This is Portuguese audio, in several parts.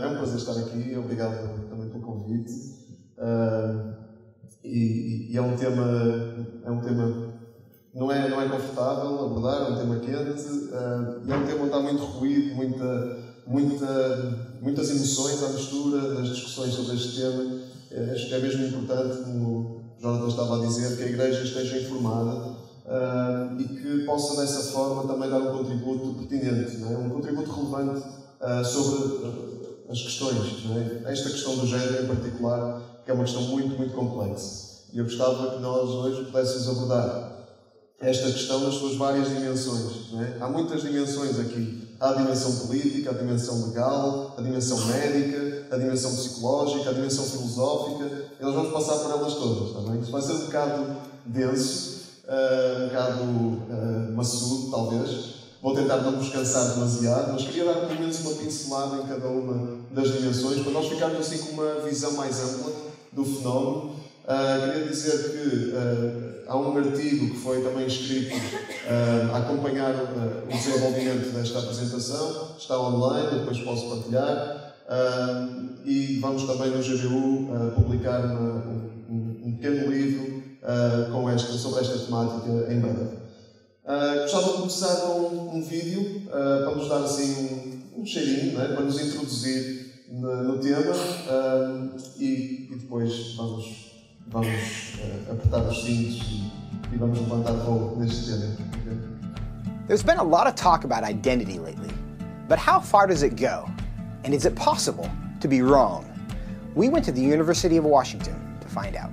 É um prazer estar aqui, obrigado também pelo convite. E é um tema não é confortável abordar, é um tema quente, e é um tema onde há muito ruído, muitas emoções à mistura das discussões sobre este tema. Acho que é mesmo importante, como o Jonathan estava a dizer, que a Igreja esteja informada e que possa dessa forma também dar um contributo pertinente, não é? Um contributo relevante sobre as questões, não é? Esta questão do género em particular, que é uma questão muito complexa. E eu gostava que nós hoje pudéssemos abordar esta questão nas suas várias dimensões, não é? Há muitas dimensões aqui. Há a dimensão política, a dimensão legal, a dimensão médica, a dimensão psicológica, a dimensão filosófica, e nós vamos passar por elas todas, está bem? Isto vai ser um bocado denso, um bocado maçudo, talvez. Vou tentar não vos cansar demasiado, mas queria dar pelo menos uma pincelada em cada uma das dimensões, para nós ficarmos assim com uma visão mais ampla do fenómeno. Queria dizer que há um artigo que foi também escrito a acompanhar o desenvolvimento desta apresentação, está online, depois posso partilhar, e vamos também no GBU publicar um pequeno livro sobre esta temática em breve. Gostava de começar com um vídeo para nos dar assim um cheirinho, não é? Para nos introduzir no tema, e depois vamos apertar os cintos e vamos levantar voo neste tema. Okay? There's been a lot of talk about identity lately, but how far does it go? And is it possible to be wrong? We went to the University of Washington to find out.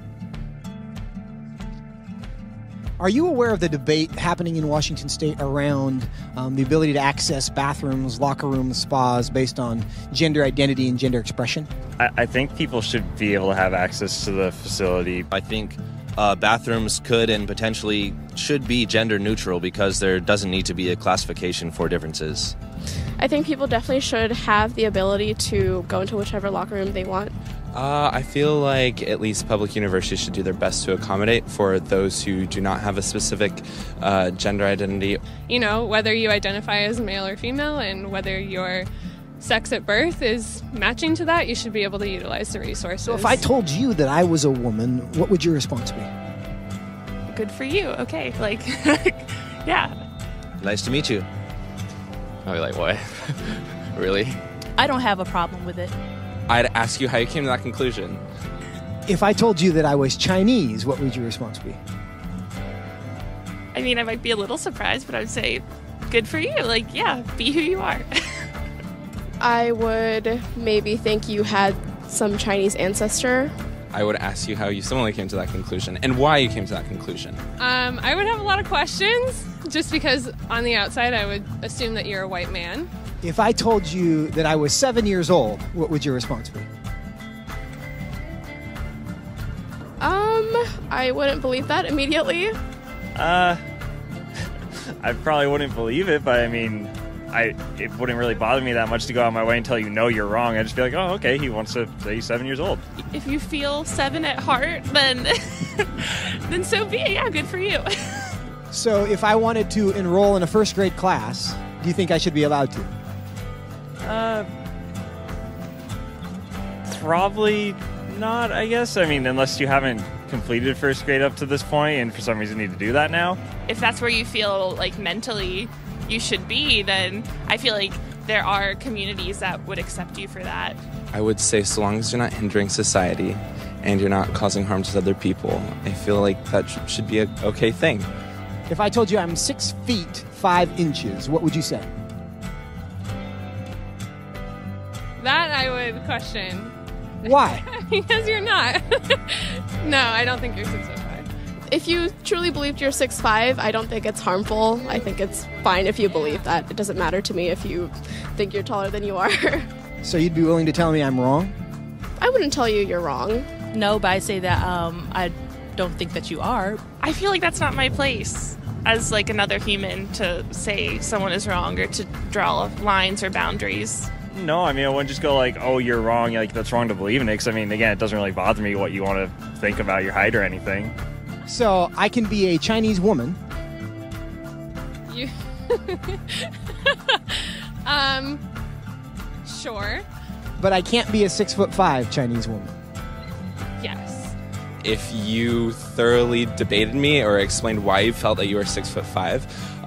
Are you aware of the debate happening in Washington State around the ability to access bathrooms, locker rooms, spas based on gender identity and gender expression? I think people should be able to have access to the facility. I think bathrooms could and potentially should be gender neutral because there doesn't need to be a classification for differences. I think people definitely should have the ability to go into whichever locker room they want. I feel like at least public universities should do their best to accommodate for those who do not have a specific gender identity. You know, whether you identify as male or female and whether your sex at birth is matching to that, you should be able to utilize the resources. So if I told you that I was a woman, what would your response be? Good for you. Okay, like, yeah. Nice to meet you. I'd be like, what? Really? I don't have a problem with it. I'd ask you how you came to that conclusion. If I told you that I was Chinese, what would your response be? I mean, I might be a little surprised, but I would say, good for you. Like, yeah, be who you are. I would maybe think you had some Chinese ancestor. I would ask you how you similarly came to that conclusion and why you came to that conclusion. I would have a lot of questions, just because on the outside I would assume that you're a white man. If I told you that I was 7 years old, what would your response be? I wouldn't believe that immediately. I probably wouldn't believe it, but I mean, it wouldn't really bother me that much to go out of my way and tell you, no, you're wrong. I'd just be like, oh, okay, he wants to say he's 7 years old. If you feel 7 at heart, then then so be it. Yeah, good for you. So if I wanted to enroll in a first grade class, do you think I should be allowed to? Probably not, I guess. I mean, unless you haven't completed first grade up to this point and for some reason need to do that now. If that's where you feel like mentally you should be, then I feel like there are communities that would accept you for that. I would say so long as you're not hindering society and you're not causing harm to other people, I feel like that should be an okay thing. If I told you I'm 6 feet 5 inches, what would you say? That I would question. Why? Because you're not. No, I don't think you're 6'5". If you truly believed you're 6'5", I don't think it's harmful. I think it's fine if you believe that. It doesn't matter to me if you think you're taller than you are. So you'd be willing to tell me I'm wrong? I wouldn't tell you you're wrong. No, but I say that I don't think that you are. I feel like that's not my place as like another human to say someone is wrong or to draw lines or boundaries. No, I mean, I wouldn't just go like, oh, you're wrong, like, that's wrong to believe in it, because, I mean, again, it doesn't really bother me what you want to think about your height or anything. So, I can be a Chinese woman. You... Sure. but I can't be a 6'5" Chinese woman. Yes. If you thoroughly debated me or explained why you felt that you were 6'5",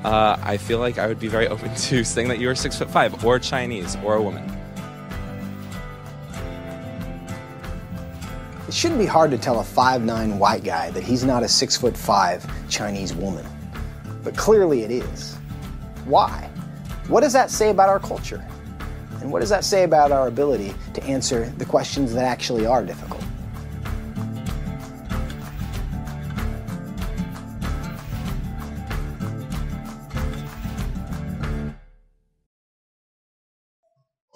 I feel like I would be very open to saying that you were 6'5", or Chinese, or a woman. It shouldn't be hard to tell a 5'9" white guy that he's not a 6'5" Chinese woman. But clearly it is. Why? What does that say about our culture? And what does that say about our ability to answer the questions that actually are difficult?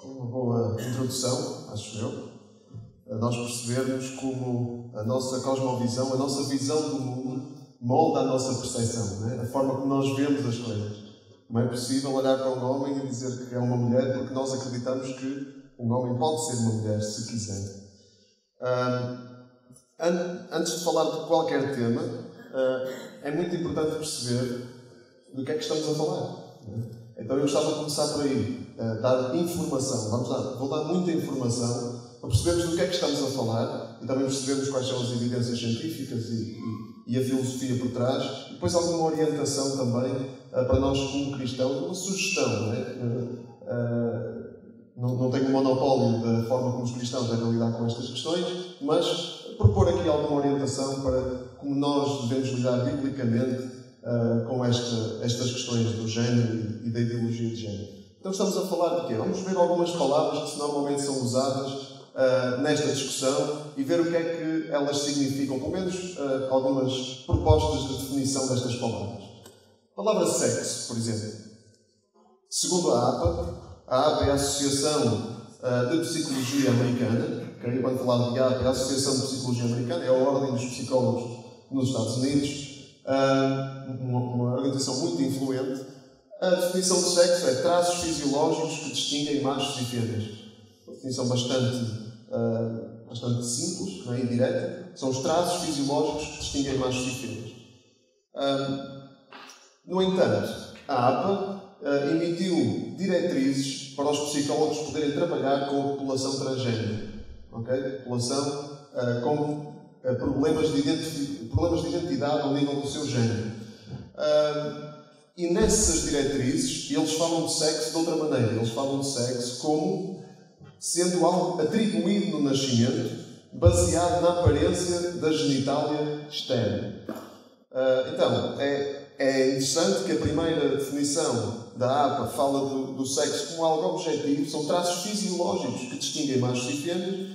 Uma boa introdução, acho eu. Nós percebermos como a nossa cosmovisão, a nossa visão do mundo molda a nossa percepção, não é? A forma como nós vemos as coisas. Não é possível olhar para um homem e dizer que é uma mulher porque nós acreditamos que um homem pode ser uma mulher, se quiser. Antes de falar de qualquer tema, é muito importante perceber do que é que estamos a falar. Não é? Então eu gostava de começar por aí, dar informação. Vamos lá, vou dar muita informação para percebermos do que é que estamos a falar e também percebermos quais são as evidências científicas e a filosofia por trás. E depois alguma orientação também para nós como cristãos, uma sugestão. Não é? Não tenho um monopólio da forma como os cristãos devem lidar com estas questões, mas propor aqui alguma orientação para como nós devemos lidar biblicamente com estas questões do género e da ideologia de género. Então estamos a falar de quê? Vamos ver algumas palavras que normalmente são usadas nesta discussão e ver o que é que elas significam, pelo menos algumas propostas de definição destas palavras. A palavra sexo, por exemplo. Segundo a APA é a Associação de Psicologia Americana. Quando falar de APA, é a Associação de Psicologia Americana, é a Ordem dos Psicólogos nos Estados Unidos, uma organização muito influente. A definição de sexo é traços fisiológicos que distinguem machos e fêmeas. Uma definição bastante simples, não é? E direta. São os traços fisiológicos que distinguem machos e fêmeas. No entanto, a APA emitiu diretrizes para os psicólogos poderem trabalhar com a população transgênero. Okay? População com problemas de identidade ao nível do seu género. E nessas diretrizes, eles falam de sexo de outra maneira. Eles falam de sexo como sendo algo atribuído no nascimento, baseado na aparência da genitália externa. Então, é interessante que a primeira definição da APA fala do sexo como algo objetivo, são traços fisiológicos que distinguem machos e fêmeas.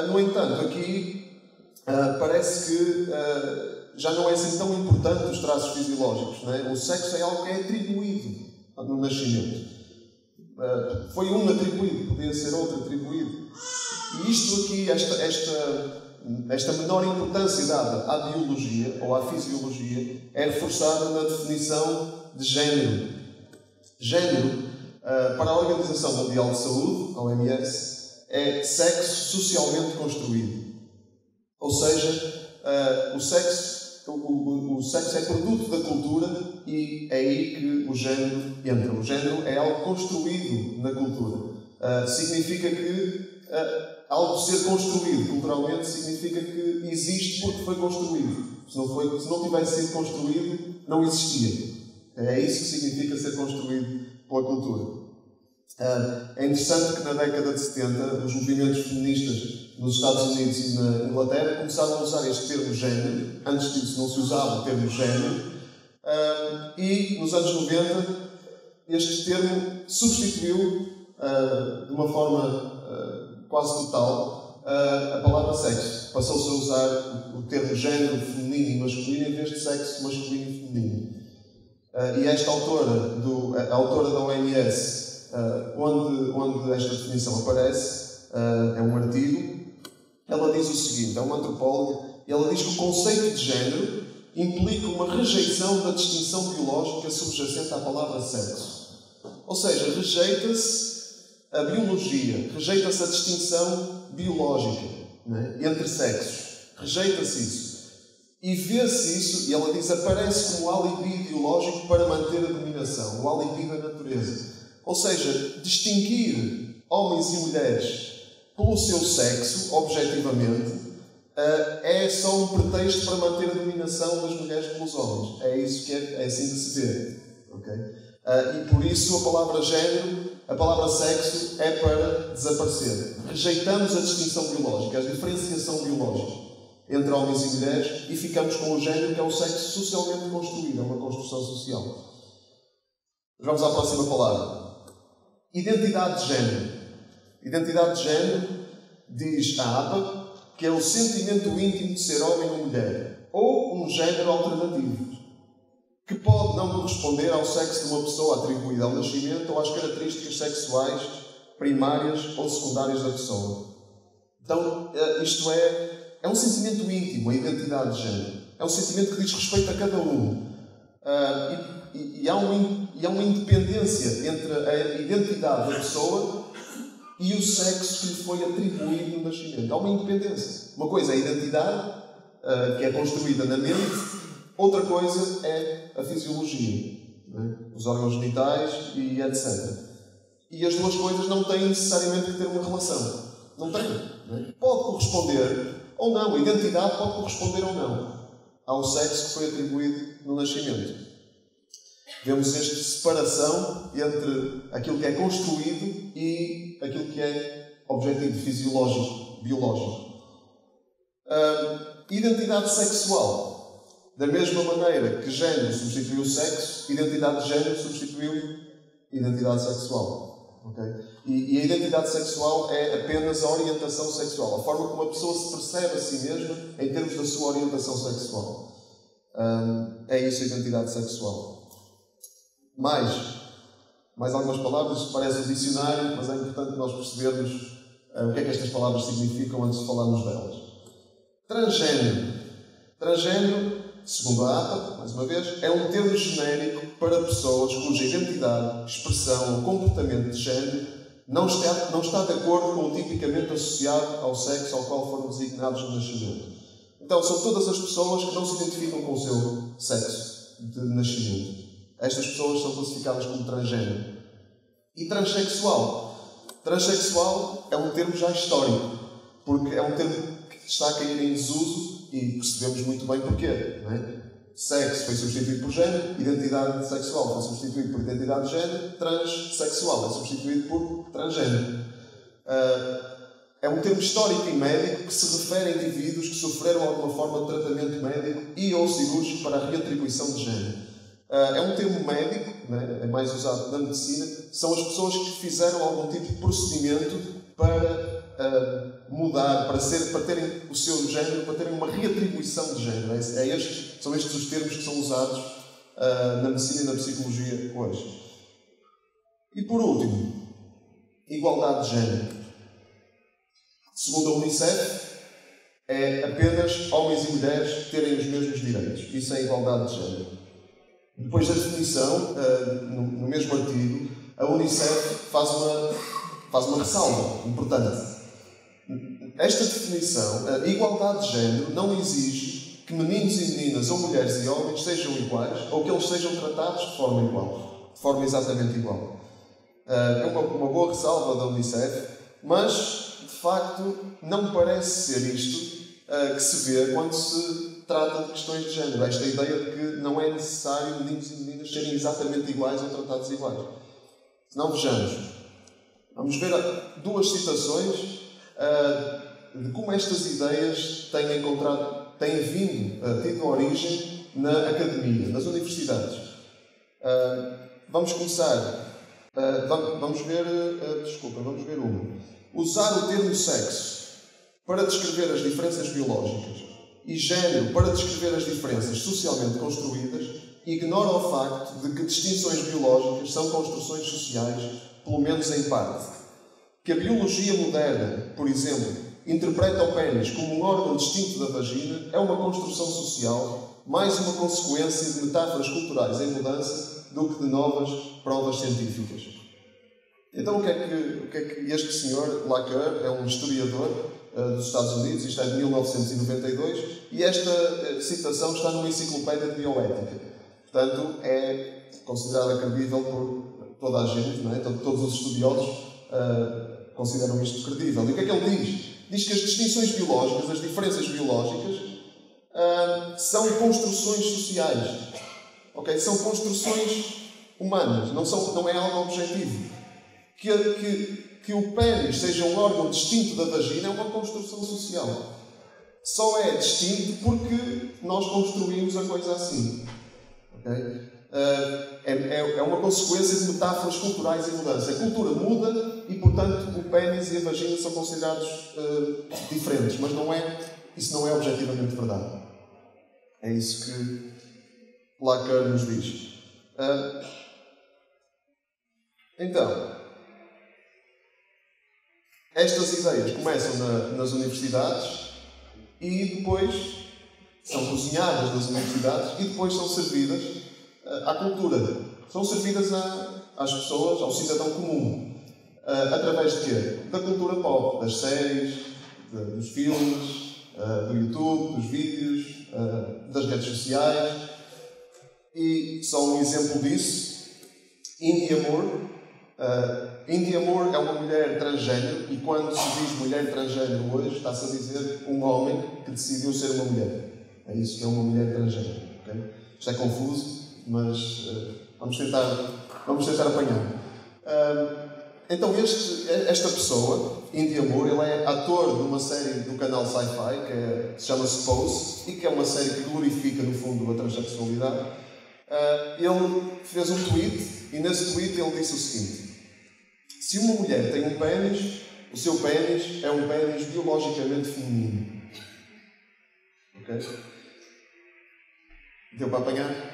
No entanto, aqui parece que já não é assim tão importante os traços fisiológicos. Não é? O sexo é algo que é atribuído no nascimento. Foi um atribuído, podia ser outro atribuído. E isto aqui, esta menor importância dada à biologia ou à fisiologia é reforçada na definição de género. Género, para a Organização Mundial de Saúde, a OMS, é sexo socialmente construído. Ou seja, o sexo é produto da cultura e é aí que o género entra. O género é algo construído na cultura. Significa que algo ser construído culturalmente significa que existe porque foi construído. Se não tivesse sido construído, não existia. É isso que significa ser construído pela cultura. É interessante que na década de 70 os movimentos feministas nos Estados Unidos e na Inglaterra começaram a usar este termo género. Antes disso não se usava o termo género. E nos anos 90 este termo substituiu de uma forma quase total a palavra sexo. Passou-se a usar o termo género feminino e masculino em vez de sexo masculino e feminino. E esta a autora da OMS, onde esta definição aparece, é um artigo. Ela diz o seguinte, é uma antropóloga, e ela diz que o conceito de género implica uma rejeição da distinção biológica subjacente à palavra sexo. Ou seja, rejeita-se a biologia, rejeita-se a distinção biológica, né, entre sexos. Rejeita-se isso. E vê-se isso, e ela diz, aparece como alibi ideológico para manter a dominação, o alibi da natureza. Ou seja, distinguir homens e mulheres pelo seu sexo, objetivamente, é só um pretexto para manter a dominação das mulheres pelos homens. É isso que é assim de se vê. Okay? E por isso a palavra género, a palavra sexo é para desaparecer. Rejeitamos a distinção biológica, a diferenciação biológica entre homens e mulheres e ficamos com o género, que é o sexo socialmente construído, é uma construção social. Vamos à próxima palavra. Identidade de género. Identidade de género, diz a APA, que é o sentimento íntimo de ser homem ou mulher, ou um género alternativo, que pode não corresponder ao sexo de uma pessoa atribuída ao nascimento ou às características sexuais primárias ou secundárias da pessoa. Então, isto é um sentimento íntimo, a identidade de género. É um sentimento que diz respeito a cada um. E há uma independência entre a identidade da pessoa e o sexo que lhe foi atribuído no nascimento. Há uma independência. Uma coisa é a identidade, que é construída na mente. Outra coisa é a fisiologia, né? Os órgãos genitais e etc. E as duas coisas não têm necessariamente que ter uma relação. Não têm. Né? Pode corresponder ou não. A identidade pode corresponder ou não ao sexo que foi atribuído no nascimento. Vemos esta separação entre aquilo que é construído e aquilo que é objetivo, fisiológico, biológico. Identidade sexual. Da mesma maneira que género substituiu sexo, identidade de género substituiu identidade sexual. Okay? E a identidade sexual é apenas a orientação sexual, a forma como a pessoa se percebe a si mesma em termos da sua orientação sexual. É isso a identidade sexual. Mais algumas palavras, isto parece um dicionário, mas é importante nós percebermos o que é que estas palavras significam antes de falarmos delas. Transgénero. Transgénero, segundo a APA, mais uma vez, é um termo genérico para pessoas cuja identidade, expressão ou comportamento de género não está de acordo com o tipicamente associado ao sexo ao qual foram designados no nascimento. Então, são todas as pessoas que não se identificam com o seu sexo de nascimento. Estas pessoas são classificadas como transgénero. E transexual. Transexual é um termo já histórico, porque é um termo que está a cair em desuso e percebemos muito bem porquê. Não é? Sexo foi substituído por género, identidade sexual foi substituído por identidade de género, transsexual é substituído por transgénero. É um termo histórico e médico que se refere a indivíduos que sofreram alguma forma de tratamento médico e ou cirúrgico para a reatribuição de género. É um termo médico, né? É mais usado na medicina, são as pessoas que fizeram algum tipo de procedimento para mudar, para terem o seu género, para terem uma reatribuição de género. São estes os termos que são usados na medicina e na psicologia hoje. E por último, igualdade de género. Segundo a Unicef, é apenas homens e mulheres terem os mesmos direitos. Isso é igualdade de género. Depois da definição, no mesmo artigo, a Unicef faz uma ressalva importante. Esta definição, a igualdade de género, não exige que meninos e meninas, ou mulheres e homens, sejam iguais, ou que eles sejam tratados de forma igual, de forma exatamente igual. É uma boa ressalva da Unicef, mas, de facto, não parece ser isto que se vê quando se trata de questões de género. Esta ideia de que não é necessário meninos e meninas serem exatamente iguais ou tratados iguais. Se não, vejamos. Vamos ver duas citações de como estas ideias têm vindo, tido origem na academia, nas universidades. Vamos começar. Vamos ver uma. Usar o termo sexo para descrever as diferenças biológicas e género para descrever as diferenças socialmente construídas ignora o facto de que distinções biológicas são construções sociais, pelo menos em parte. Que a biologia moderna, por exemplo, interpreta o pênis como um órgão distinto da vagina é uma construção social, mais uma consequência de metáforas culturais em mudança do que de novas provas científicas. Então, o que é que este senhor, Lacan, é um historiador dos Estados Unidos, isto é de 1992, e esta citação está numa enciclopédia de bioética. Portanto, é considerada credível por toda a gente, não é? Todos os estudiosos consideram isto credível. E o que é que ele diz? Diz que as distinções biológicas, as diferenças biológicas, são construções sociais. Okay? São construções humanas, não é algo objetivo. Que o pênis seja um órgão distinto da vagina é uma construção social. Só é distinto porque nós construímos a coisa assim. Okay? É uma consequência de metáforas culturais em mudança. A cultura muda e, portanto, o pênis e a vagina são considerados diferentes, mas isso não é objetivamente verdade. É isso que Lacan nos diz. Então, estas ideias começam nas universidades e depois são cozinhadas nas universidades e depois são servidas à cultura. São servidas às pessoas, ao cidadão comum. Através de quê? Da cultura pop, das séries, dos filmes, do YouTube, dos vídeos, das redes sociais. E só um exemplo disso, Indie Moore. Indie Moore é uma mulher transgênero e quando se diz mulher transgênero hoje, está-se a dizer um homem que decidiu ser uma mulher. É isso que é uma mulher transgênero. Okay? Isto é confuso, mas vamos tentar apanhar. Então esta pessoa, Indie Moore, ele é ator de uma série do canal Sci-Fi que se chama Suppose e que é uma série que glorifica no fundo a transexualidade. Ele fez um tweet e nesse tweet ele disse o seguinte: se uma mulher tem um pênis, o seu pênis é um pênis biologicamente feminino. Ok? Deu para apanhar?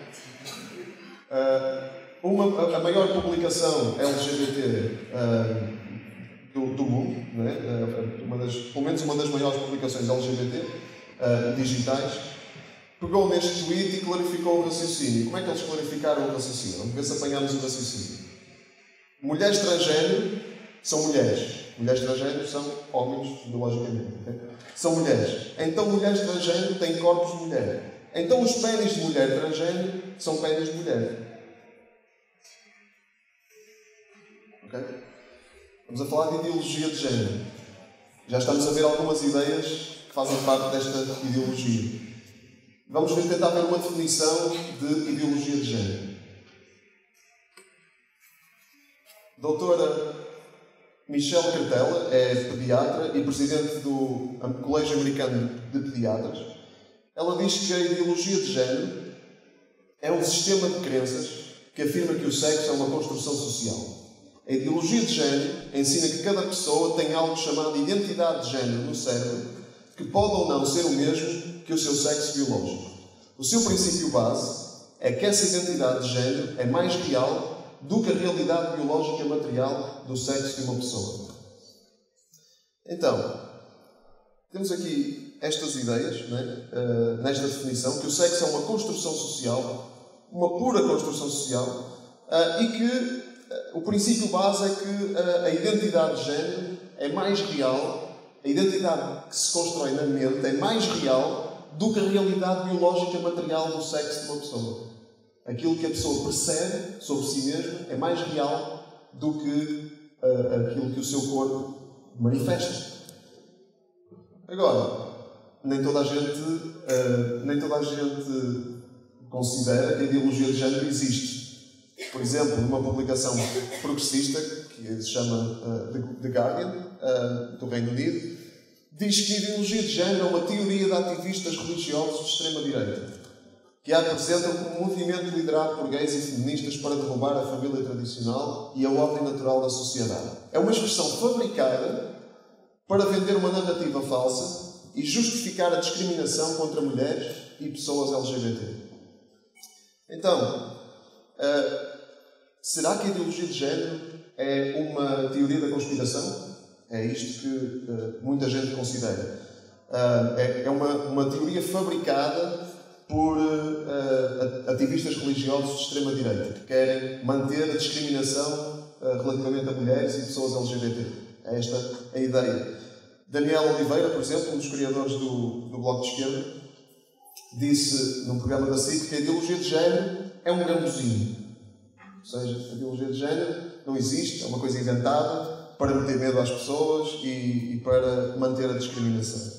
A maior publicação LGBT do mundo, não é? Pelo menos uma das maiores publicações LGBT digitais, pegou neste tweet e clarificou o raciocínio. Como é que eles clarificaram o raciocínio? Vamos ver se apanhamos o raciocínio. Mulheres transgênero são mulheres. Mulheres transgênero são homens, biologicamente. Okay? São mulheres. Então, mulheres transgênero têm corpos de mulher. Então, os pênis de mulher transgênero são pênis de mulher. Okay? Vamos a falar de ideologia de género. Já estamos a ver algumas ideias que fazem parte desta ideologia. Vamos tentar ver uma definição de ideologia de género. Doutora Michelle Cartella é pediatra e presidente do Colégio Americano de Pediatras. Ela diz que a ideologia de género é um sistema de crenças que afirma que o sexo é uma construção social. A ideologia de género ensina que cada pessoa tem algo chamado identidade de género no cérebro, que pode ou não ser o mesmo que o seu sexo biológico. O seu princípio base é que essa identidade de género é mais real do que a realidade biológica material do sexo de uma pessoa. Então, temos aqui estas ideias, nesta definição, que o sexo é uma construção social, uma pura construção social, e que o princípio base é que a identidade de género é mais real, a identidade que se constrói na mente é mais real do que a realidade biológica material do sexo de uma pessoa. Aquilo que a pessoa percebe sobre si mesma é mais real do que aquilo que o seu corpo manifesta. Agora, nem toda a gente considera que a ideologia de género existe. Por exemplo, numa publicação progressista, que se chama The Guardian, do Reino Unido, diz que a ideologia de género é uma teoria de ativistas religiosos de extrema-direita, que a apresentam como um movimento liderado por gays e feministas para derrubar a família tradicional e a ordem natural da sociedade. É uma expressão fabricada para vender uma narrativa falsa e justificar a discriminação contra mulheres e pessoas LGBT. Então, será que a ideologia de género é uma teoria da conspiração? É isto que muita gente considera. É uma teoria fabricada por ativistas religiosos de extrema-direita que querem manter a discriminação relativamente a mulheres e pessoas LGBT. É esta a ideia. Daniel Oliveira, por exemplo, um dos criadores do Bloco de Esquerda, disse num programa da SIC que a ideologia de género é um gambuzinho. Ou seja, a ideologia de género não existe, é uma coisa inventada para meter medo às pessoas e para manter a discriminação.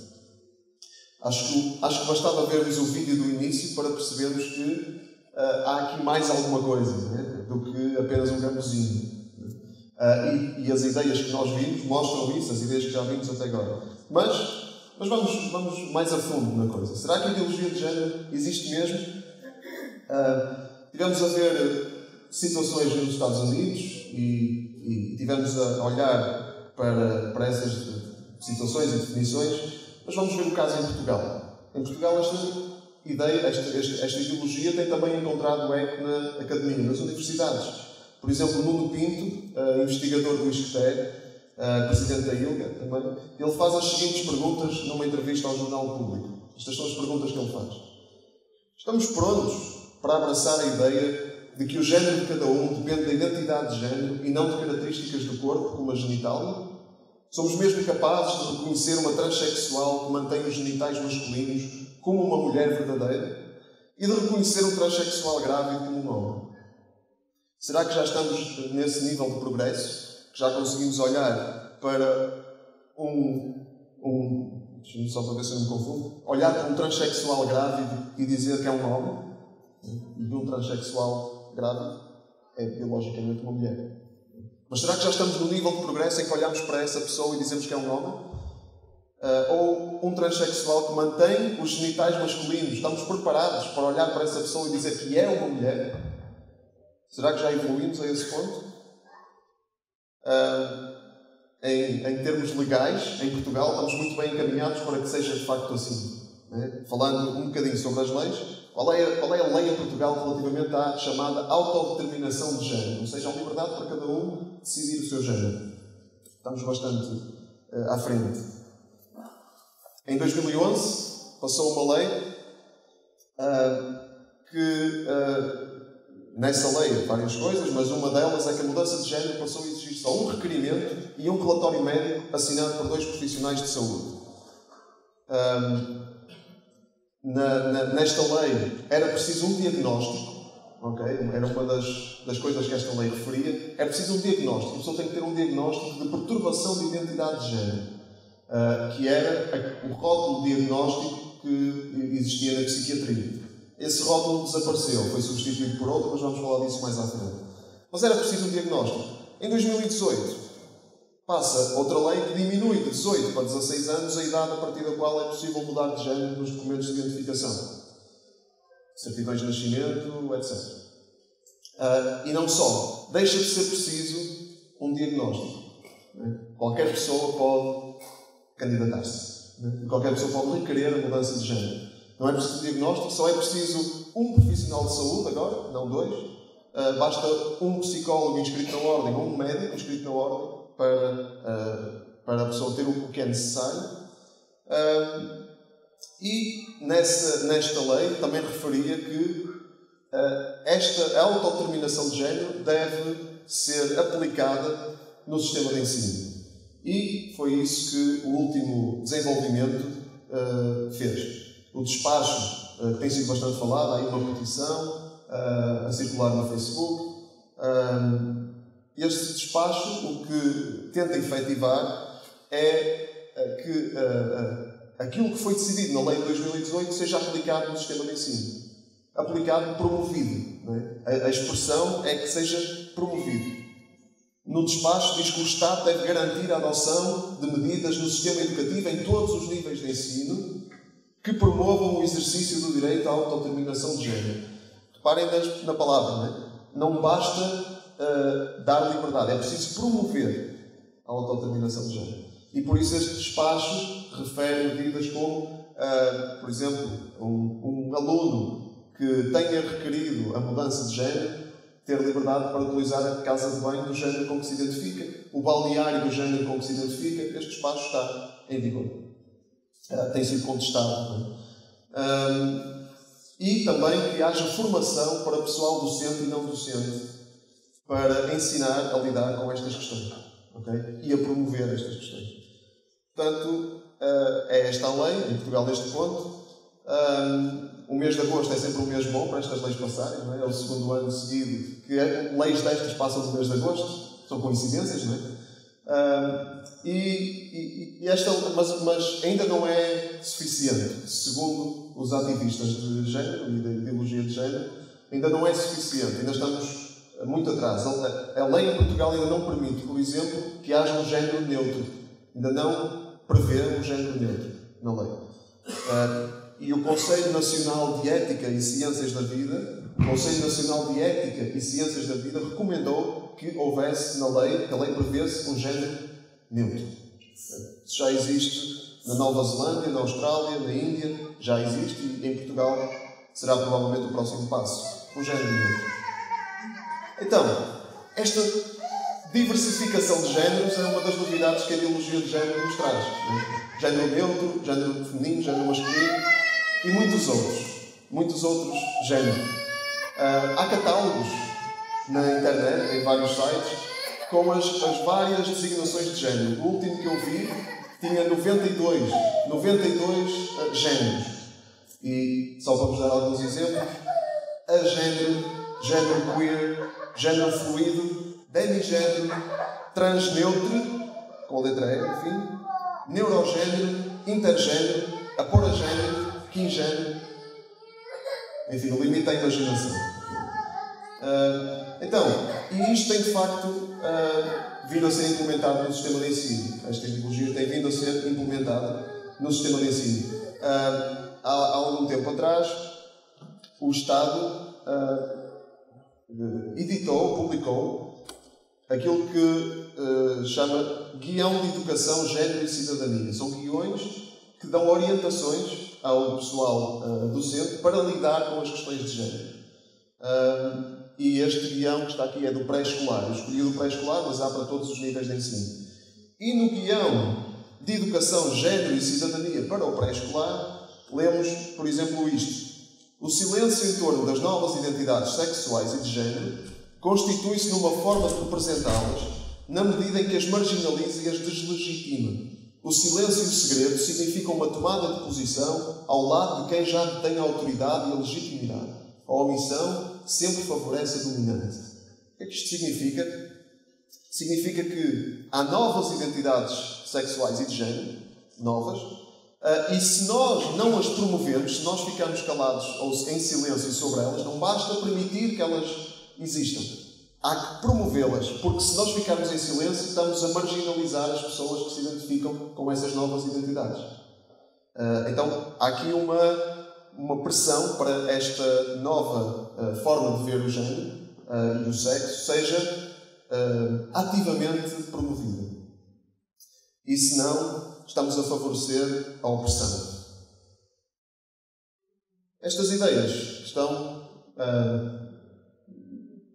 Acho que bastava vermos o vídeo do início para percebermos que há aqui mais alguma coisa, né, do que apenas um gambuzinho. E as ideias que nós vimos mostram isso, as ideias que já vimos até agora. Mas vamos mais a fundo na coisa. Será que a ideologia de género existe mesmo? Tivemos a ver situações nos Estados Unidos e tivemos a olhar para essas situações e definições, mas vamos ver o caso em Portugal. Em Portugal esta ideologia tem também encontrado eco na academia, nas universidades. Por exemplo, Nuno Pinto, investigador do ISCTE, presidente da ILGA também, ele faz as seguintes perguntas numa entrevista ao Jornal Público. Estas são as perguntas que ele faz. Estamos prontos para abraçar a ideia de que o género de cada um depende da identidade de género e não de características do corpo, como a genitália? Somos mesmo capazes de reconhecer uma transexual que mantém os genitais masculinos como uma mulher verdadeira e de reconhecer um transexual grávido como um homem? Será que já estamos nesse nível de progresso? Que já conseguimos olhar para deixa-me só para ver se eu não me confundo, olhar para um transexual grávido e dizer que é um homem? E um transexual grávido é biologicamente uma mulher. Mas será que já estamos no nível de progresso em que olhamos para essa pessoa e dizemos que é um homem? Ou um transexual que mantém os genitais masculinos? Estamos preparados para olhar para essa pessoa e dizer que é uma mulher? Será que já evoluímos a esse ponto? Em termos legais, em Portugal, estamos muito bem encaminhados para que seja de facto assim. Né? Falando um bocadinho sobre as leis, qual é a lei em Portugal relativamente à chamada autodeterminação de género? Ou seja, a liberdade para cada um decidir o seu género. Estamos bastante à frente. Em 2011, passou uma lei nessa lei, várias coisas, mas uma delas é que a mudança de género passou a exigir só um requerimento e um relatório médico assinado por 2 profissionais de saúde. Nesta lei era preciso um diagnóstico, okay? Era uma das coisas que esta lei referia. É preciso um diagnóstico. A pessoa tem que ter um diagnóstico de perturbação de identidade de género, que era o rótulo diagnóstico que existia na psiquiatria. Esse rótulo desapareceu, foi substituído por outro, mas vamos falar disso mais à frente. Mas era preciso um diagnóstico. Em 2018, passa outra lei que diminui de 18 para 16 anos a idade a partir da qual é possível mudar de género nos documentos de identificação. Certidões de nascimento, etc. E não só. Deixa de ser preciso um diagnóstico. Qualquer pessoa pode candidatar-se. Qualquer pessoa pode requerer a mudança de género. Não é preciso diagnóstico, só é preciso um profissional de saúde agora, não 2. Basta um psicólogo inscrito na ordem ou um médico inscrito na ordem para a pessoa ter o que é necessário. E nesta lei também referia que esta autodeterminação de género deve ser aplicada no sistema de ensino. E foi isso que o último desenvolvimento fez. O despacho tem sido bastante falado, há aí uma petição a circular no Facebook. Este despacho o que tenta efetivar é que aquilo que foi decidido na lei de 2018 seja aplicado no sistema de ensino. Aplicado, promovido. Não é? A expressão é que seja promovido. No despacho diz que o Estado deve garantir a adoção de medidas no sistema educativo em todos os níveis de ensino que promovam o exercício do direito à autodeterminação de género. Reparem na palavra, não é? Não basta dar liberdade, é preciso promover a autodeterminação de género. E por isso este despacho refere medidas como, por exemplo, um aluno que tenha requerido a mudança de género ter liberdade para utilizar a casa de banho do género com que se identifica, o balneário do género com que se identifica. Este despacho está em vigor. Tem sido contestado. E também que haja formação para pessoal docente e não docente para ensinar a lidar com estas questões, okay? E a promover estas questões. Portanto, é esta a lei, em Portugal, neste ponto. O mês de agosto é sempre um mês bom para estas leis passarem, não é? É o segundo ano seguido que leis destas passam no mês de agosto. São coincidências, não é? Mas ainda não é suficiente, segundo os ativistas de género e da ideologia de género, ainda não é suficiente, ainda estamos muito atrás. A lei em Portugal ainda não permite, por exemplo, que haja um género neutro. Ainda não prevê um género neutro na lei. E o Conselho Nacional de Ética e Ciências da Vida, recomendou que houvesse na lei, que a lei prevesse um género neutro. Isso já existe na Nova Zelândia, na Austrália, na Índia, já existe, e em Portugal será provavelmente o próximo passo. Um género neutro. Então, esta diversificação de géneros é uma das novidades que a ideologia de género nos traz. Género neutro, género feminino, género masculino e muitos outros géneros. Há catálogos na internet, em vários sites, com as várias designações de género. O último que eu vi tinha 92 géneros. E, só para vos dar alguns exemplos, agénero, género queer, género fluido, demigénero, transneutro, com a letra E, enfim, neurogénero, intergénero, aporagénero, quingénero. Enfim, o limite é a imaginação. E isto tem de facto vindo a ser implementado no sistema de ensino. Esta ideologia tem vindo a ser implementada no sistema de ensino. Há algum tempo atrás, o Estado publicou aquilo que chama Guião de Educação, Género e Cidadania. São guiões que dão orientações ao pessoal docente para lidar com as questões de género. E este guião que está aqui é do pré-escolar. Eu escolhi do pré-escolar, mas há para todos os níveis de ensino. E no guião de Educação, Género e Cidadania para o pré-escolar, lemos, por exemplo, isto. O silêncio em torno das novas identidades sexuais e de género constitui-se numa forma de representá-las na medida em que as marginaliza e as deslegitima. O silêncio e o segredo significam uma tomada de posição ao lado de quem já detém a autoridade e a legitimidade. A omissão sempre favorece a dominante. O que é que isto significa? Significa que há novas identidades sexuais e de género, novas, e se nós não as promovemos, se nós ficarmos calados ou em silêncio sobre elas, não basta permitir que elas existam. Há que promovê-las, porque se nós ficarmos em silêncio, estamos a marginalizar as pessoas que se identificam com essas novas identidades. Então, há aqui uma pressão para esta nova forma de ver o género e o sexo seja ativamente promovida. E se não, estamos a favorecer a opressão. Estas ideias estão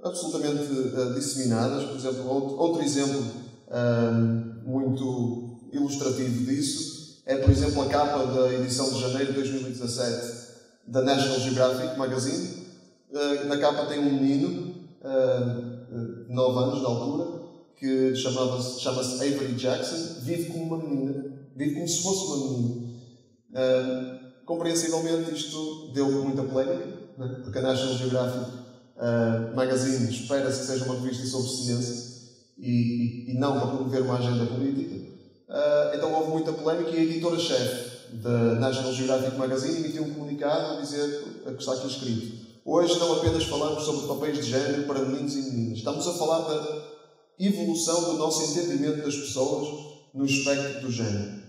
absolutamente disseminadas. Por exemplo, outro exemplo muito ilustrativo disso é, por exemplo, a capa da edição de janeiro de 2017 da National Geographic Magazine. Na capa tem um menino de 9 anos de altura que chama-se Avery Jackson, vive como uma menina, vive como se fosse uma menina. Compreensivelmente isto deu muita polémica, né? Porque a National Geographic Magazine espera-se que seja uma revista sobre ciência e não para promover uma agenda política. Então houve muita polémica e a editora-chefe da National Geographic Magazine emitiu um comunicado a dizer o que está aqui escrito. Hoje não apenas falamos sobre papéis de género para meninos e meninas, estamos a falar da evolução do nosso entendimento das pessoas no espectro do género.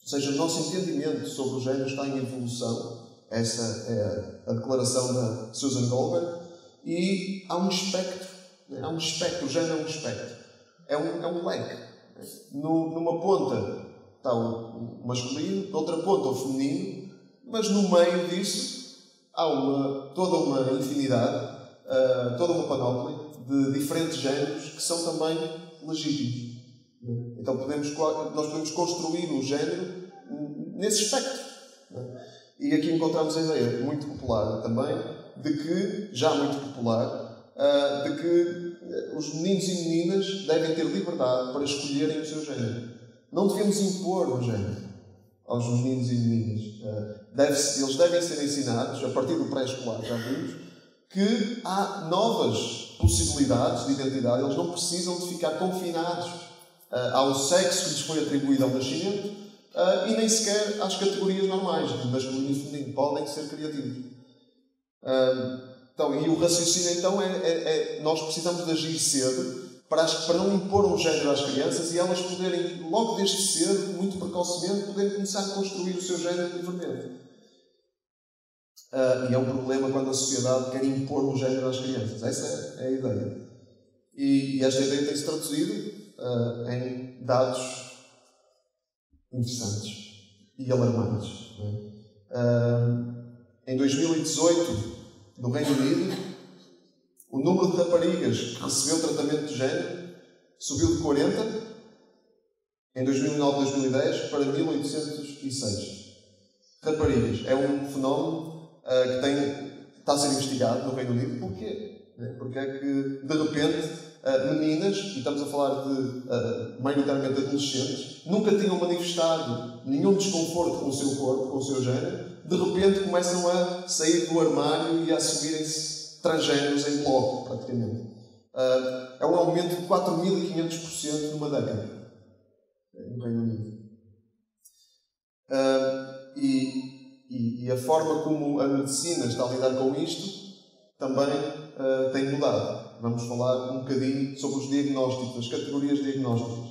Ou seja, o nosso entendimento sobre o género está em evolução. Essa é a declaração da Susan Goldberg. E há um espectro. O género é um espectro. É um leque. Numa ponta está o masculino, na outra ponta o feminino, mas no meio disso há toda uma infinidade, toda uma panóplia de diferentes géneros que são também legítimos. Então nós podemos construir o género nesse espectro. E aqui encontramos a ideia muito popular também, de que os meninos e meninas devem ter liberdade para escolherem o seu género. Não devemos impor o género aos meninos e meninas. Eles devem ser ensinados, a partir do pré-escolar, já vimos, que há novas possibilidades de identidade. Eles não precisam de ficar confinados ao sexo que lhes foi atribuído ao nascimento e nem sequer às categorias normais de masculino e feminino. Podem ser criativos. Então, e o raciocínio então nós precisamos de agir cedo para não impor um género às crianças e elas poderem, logo desde cedo, muito precocemente, poderem começar a construir o seu género livremente. E é um problema quando a sociedade quer impor um género às crianças. Essa é a ideia. E esta ideia tem-se traduzido em dados interessantes e alarmantes. Em 2018, no Reino Unido, o número de raparigas que recebeu tratamento de género subiu de 40 em 2009-2010 para 1806. Raparigas. É um fenómeno que está a ser investigado no Reino Unido. Porquê? Porque é que, de repente, meninas, e estamos a falar de maioritariamente adolescentes, nunca tinham manifestado nenhum desconforto com o seu corpo, com o seu género, de repente começam a sair do armário e a assumirem-se transgéneros em bloco, praticamente. É um aumento de 4.500% numa década no Reino Unido. E a forma como a medicina está a lidar com isto também tem mudado. Vamos falar um bocadinho sobre os diagnósticos, as categorias diagnósticas.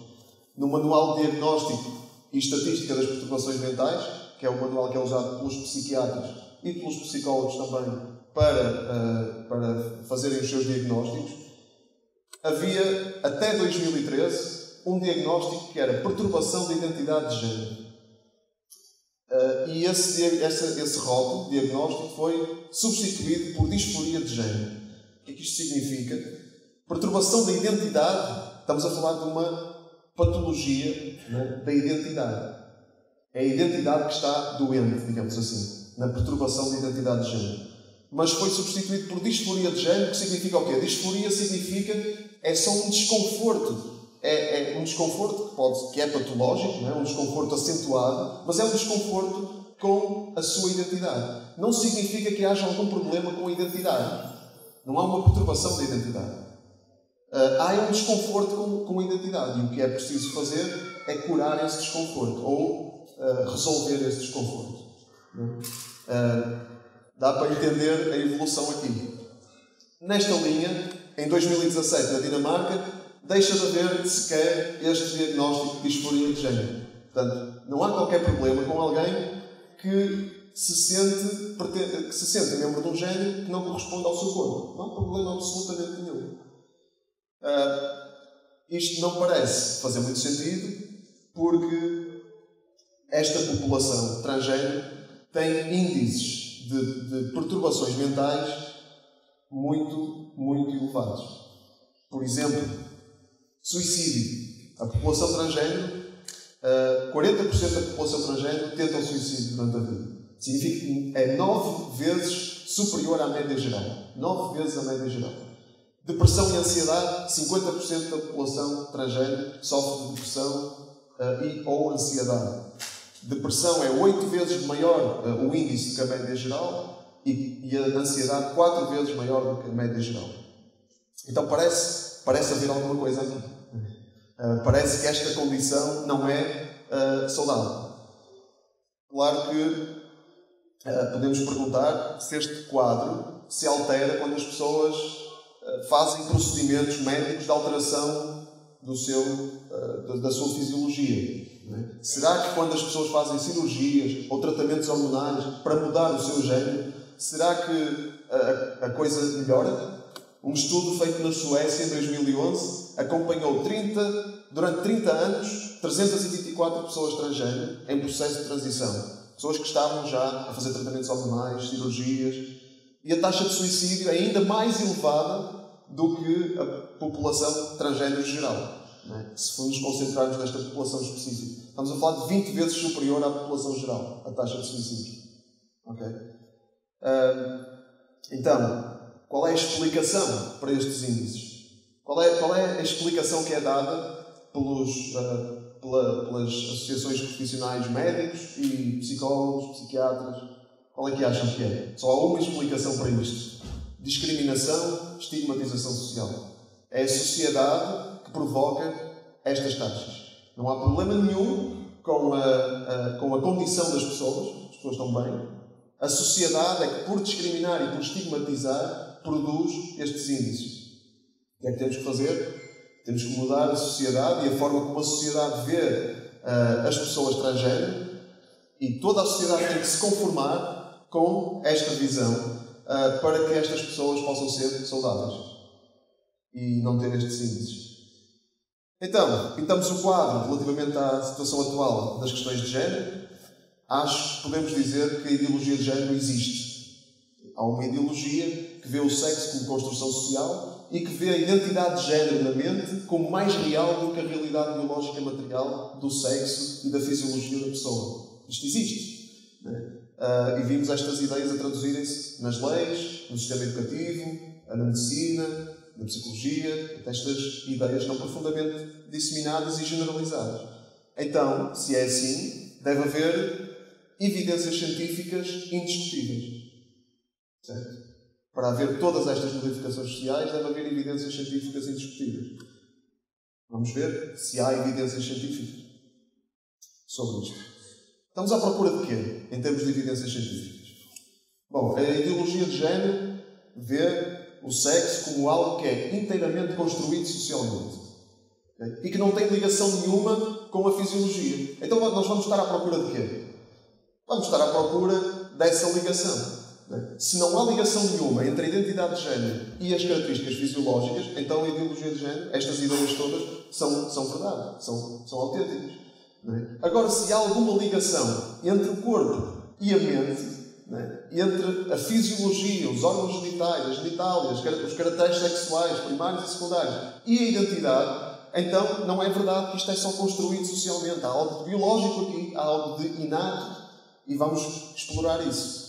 No Manual de Diagnóstico e Estatística das Perturbações Mentais, que é o manual que é usado pelos psiquiatras e pelos psicólogos também para fazerem os seus diagnósticos, havia, até 2013, um diagnóstico que era perturbação de identidade de género. E esse rótulo, diagnóstico, foi substituído por disforia de género. O que é que isto significa? Perturbação da identidade. Estamos a falar de uma patologia, da identidade. É a identidade que está doente, digamos assim, na perturbação da identidade de género. Mas foi substituído por disforia de género, que significa o quê? Disforia significa é só um desconforto. É um desconforto que é patológico, não é? Um desconforto acentuado, mas é um desconforto com a sua identidade. Não significa que haja algum problema com a identidade. Não há uma perturbação da identidade. Há um desconforto com a identidade. E o que é preciso fazer é curar esse desconforto ou resolver esse desconforto. Dá para entender a evolução aqui. Nesta linha, em 2017, na Dinamarca, deixa de haver sequer este diagnóstico de disforia de género. Portanto, não há qualquer problema com alguém que se sente membro de um género que não corresponde ao seu corpo. Não há problema absolutamente nenhum. Isto não parece fazer muito sentido, porque esta população transgénero tem índices de perturbações mentais muito, muito elevados. Por exemplo, suicídio. A população transgénero, 40% da população transgénero tenta o suicídio durante a vida. Significa que é 9 vezes superior à média geral. 9 vezes a média geral. Depressão e ansiedade, 50% da população transgénero sofre de depressão ou ansiedade. Depressão é 8 vezes maior o índice do que a média geral e a ansiedade 4 vezes maior do que a média geral. Então parece haver alguma coisa aqui. Parece que esta condição não é saudável. Claro que podemos perguntar se este quadro se altera quando as pessoas fazem procedimentos médicos de alteração da sua fisiologia. Será que quando as pessoas fazem cirurgias ou tratamentos hormonais para mudar o seu género, será que a coisa melhora? Um estudo feito na Suécia em 2011 acompanhou durante 30 anos 324 pessoas transgênero em processo de transição. Pessoas que estavam já a fazer tratamentos hormonais, cirurgias, e a taxa de suicídio é ainda mais elevada do que a população transgênero geral. Se nos concentrarmos nesta população específica. Estamos a falar de 20 vezes superior à população geral, a taxa de suicídio. Okay? Então, qual é a explicação para estes índices? Qual é a explicação que é dada pelas associações profissionais médicos e psicólogos, psiquiatras? Qual é que acham que é? Só há uma explicação para isto. Discriminação, estigmatização social. É a sociedade que provoca estas taxas. Não há problema nenhum com a condição das pessoas. As pessoas estão bem. A sociedade é que, por discriminar e por estigmatizar, produz estes índices. O que é que temos que fazer? Temos que mudar a sociedade e a forma como a sociedade vê as pessoas transgênero, e toda a sociedade tem que se conformar com esta visão para que estas pessoas possam ser saudáveis e não ter estes índices. Então, pintamos o quadro relativamente à situação atual das questões de género. Acho que podemos dizer que a ideologia de género existe. Há uma ideologia que vê o sexo como construção social e que vê a identidade de género na mente como mais real do que a realidade biológica material do sexo e da fisiologia da pessoa. Isto existe. E vimos estas ideias a traduzirem-se nas leis, no sistema educativo, na medicina, na psicologia. Estas ideias estão profundamente disseminadas e generalizadas. Então, se é assim, deve haver evidências científicas indiscutíveis. Certo? Para haver todas estas modificações sociais, deve haver evidências científicas indiscutíveis. Vamos ver se há evidências científicas sobre isto. Estamos à procura de quê, em termos de evidências científicas? Bom, a ideologia de género vê o sexo como algo que é inteiramente construído socialmente, okay? E que não tem ligação nenhuma com a fisiologia. Então nós vamos estar à procura de quê? Vamos estar à procura dessa ligação. Se não há ligação nenhuma entre a identidade de género e as características fisiológicas, então a ideologia de género, estas ideias todas, são verdade, são autênticas. Agora, se há alguma ligação entre o corpo e a mente, entre a fisiologia, os órgãos genitais, as genitálias, os caracteres sexuais, primários e secundários, e a identidade, então não é verdade que isto é só construído socialmente. Há algo de biológico aqui, há algo de inato, e vamos explorar isso.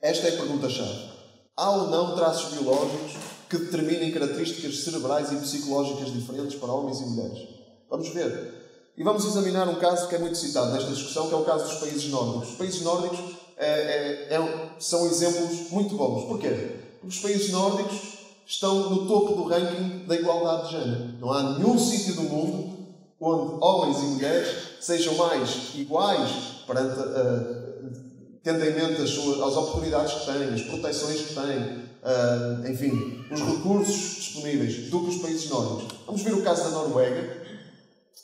Esta é a pergunta-chave. Há ou não traços biológicos que determinem características cerebrais e psicológicas diferentes para homens e mulheres? Vamos ver. E vamos examinar um caso que é muito citado nesta discussão, que é o caso dos países nórdicos. Os países nórdicos são exemplos muito bons. Porquê? Porque os países nórdicos estão no topo do ranking da igualdade de género. Não há nenhum sítio do mundo onde homens e mulheres sejam mais iguais perante tendo em mente as oportunidades que têm, as proteções que têm, enfim, os recursos disponíveis do que os países nórdicos. Vamos ver o caso da Noruega.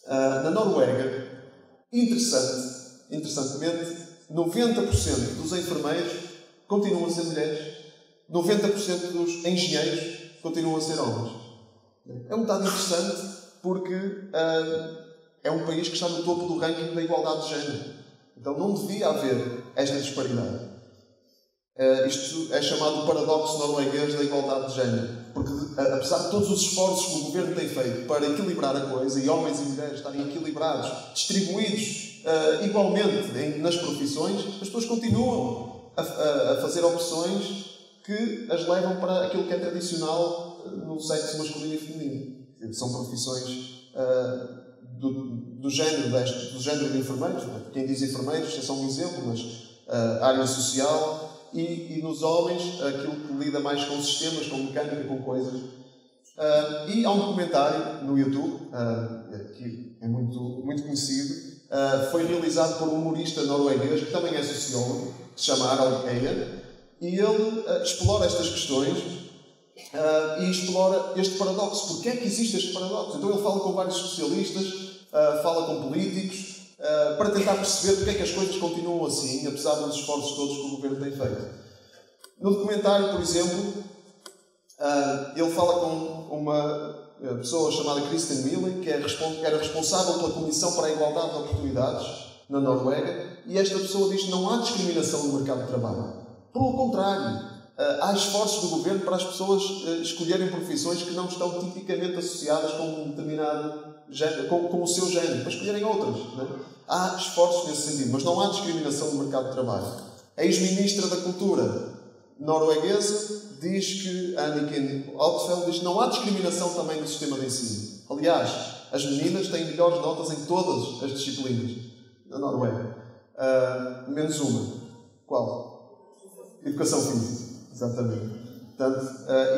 Na Noruega, interessantemente, 90% dos enfermeiros continuam a ser mulheres, 90% dos engenheiros continuam a ser homens. É um dado interessante porque é um país que está no topo do ranking da igualdade de género. Então não devia haver esta disparidade. Isto é chamado o paradoxo norueguês da igualdade de género. Porque, apesar de todos os esforços que o governo tem feito para equilibrar a coisa, e homens e mulheres estarem equilibrados, distribuídos igualmente nas profissões, as pessoas continuam a fazer opções que as levam para aquilo que é tradicional no sexo masculino e feminino. São profissões do género de enfermeiros. Quem diz enfermeiros é só um exemplo, mas área social, e nos homens aquilo que lida mais com sistemas, com mecânica, com coisas. E há um documentário no YouTube que é muito conhecido, foi realizado por um humorista norueguês que também é sociólogo, que se chama Harald Eia, e ele explora estas questões e explora este paradoxo. Porquê é que existe este paradoxo? Então ele fala com vários especialistas, fala com políticos, para tentar perceber porque é que as coisas continuam assim, apesar dos esforços todos que o governo tem feito. No documentário, por exemplo, ele fala com uma pessoa chamada Kristen Millen, que era responsável pela Comissão para a Igualdade de Oportunidades na Noruega, e esta pessoa diz que não há discriminação no mercado de trabalho. Pelo contrário, há esforços do governo para as pessoas escolherem profissões que não estão tipicamente associadas com um determinado género, com o seu género, para escolherem outras. Não é? Há esforços nesse sentido, mas não há discriminação no mercado de trabalho. A ex-ministra da Cultura norueguesa diz que, Anniken Huitfeldt, diz que não há discriminação também no sistema de ensino. Aliás, as meninas têm melhores notas em todas as disciplinas na Noruega. Menos uma. Qual? Educação física. Exatamente. Portanto,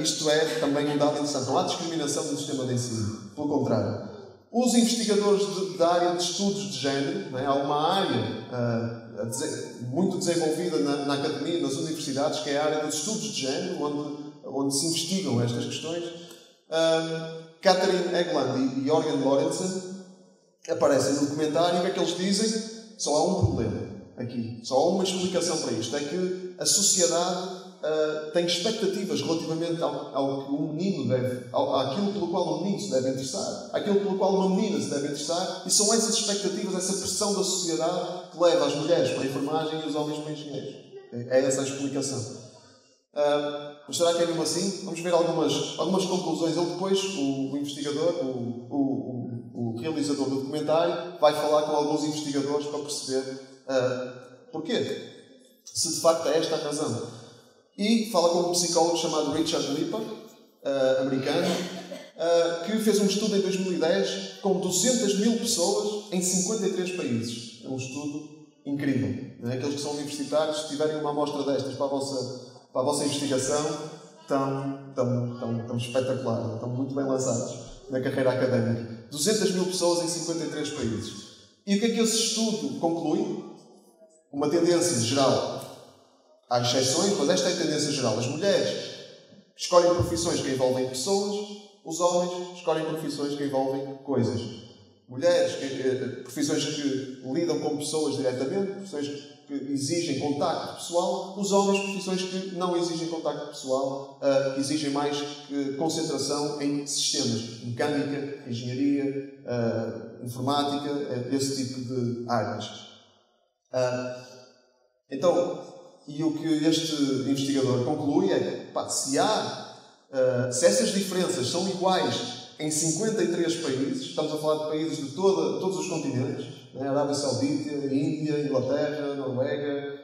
isto é também um dado interessante. Não há discriminação no sistema de ensino. Pelo contrário. Os investigadores da área de estudos de género, não é? Há uma área muito desenvolvida na academia, nas universidades, que é a área dos estudos de género, onde se investigam estas questões. Catherine Egland e Jorgen Lorentzen aparecem no documentário. O que é que eles dizem? Só há um problema aqui, só há uma explicação para isto, é que a sociedade tem expectativas relativamente ao que um menino deve, àquilo pelo qual um menino se deve interessar, àquilo pelo qual uma menina se deve interessar, e são essas expectativas, essa pressão da sociedade que leva as mulheres para a enfermagem e os homens para engenheiros. É essa a explicação. Mas será que é mesmo assim? Vamos ver algumas conclusões. Ele depois, o investigador, o realizador do documentário, vai falar com alguns investigadores para perceber porquê. Se de facto é esta a razão. E fala com um psicólogo chamado Richard Lipper, americano, que fez um estudo em 2010 com 200 mil pessoas em 53 países. É um estudo incrível. Aqueles que são universitários, se tiverem uma amostra destas para a vossa investigação, estão espetaculares, estão muito bem lançados na carreira académica. 200 mil pessoas em 53 países. E o que é que esse estudo conclui? Uma tendência geral. Há exceções, mas esta é a tendência geral. As mulheres escolhem profissões que envolvem pessoas, os homens escolhem profissões que envolvem coisas. Mulheres, profissões que lidam com pessoas diretamente, profissões que exigem contacto pessoal, os homens, profissões que não exigem contacto pessoal, que exigem mais concentração em sistemas, mecânica, engenharia, informática, esse tipo de áreas. Então, e o que este investigador conclui é que, se essas diferenças são iguais em 53 países, estamos a falar de países de todos os continentes, né? Arábia Saudita, Índia, Inglaterra, Noruega,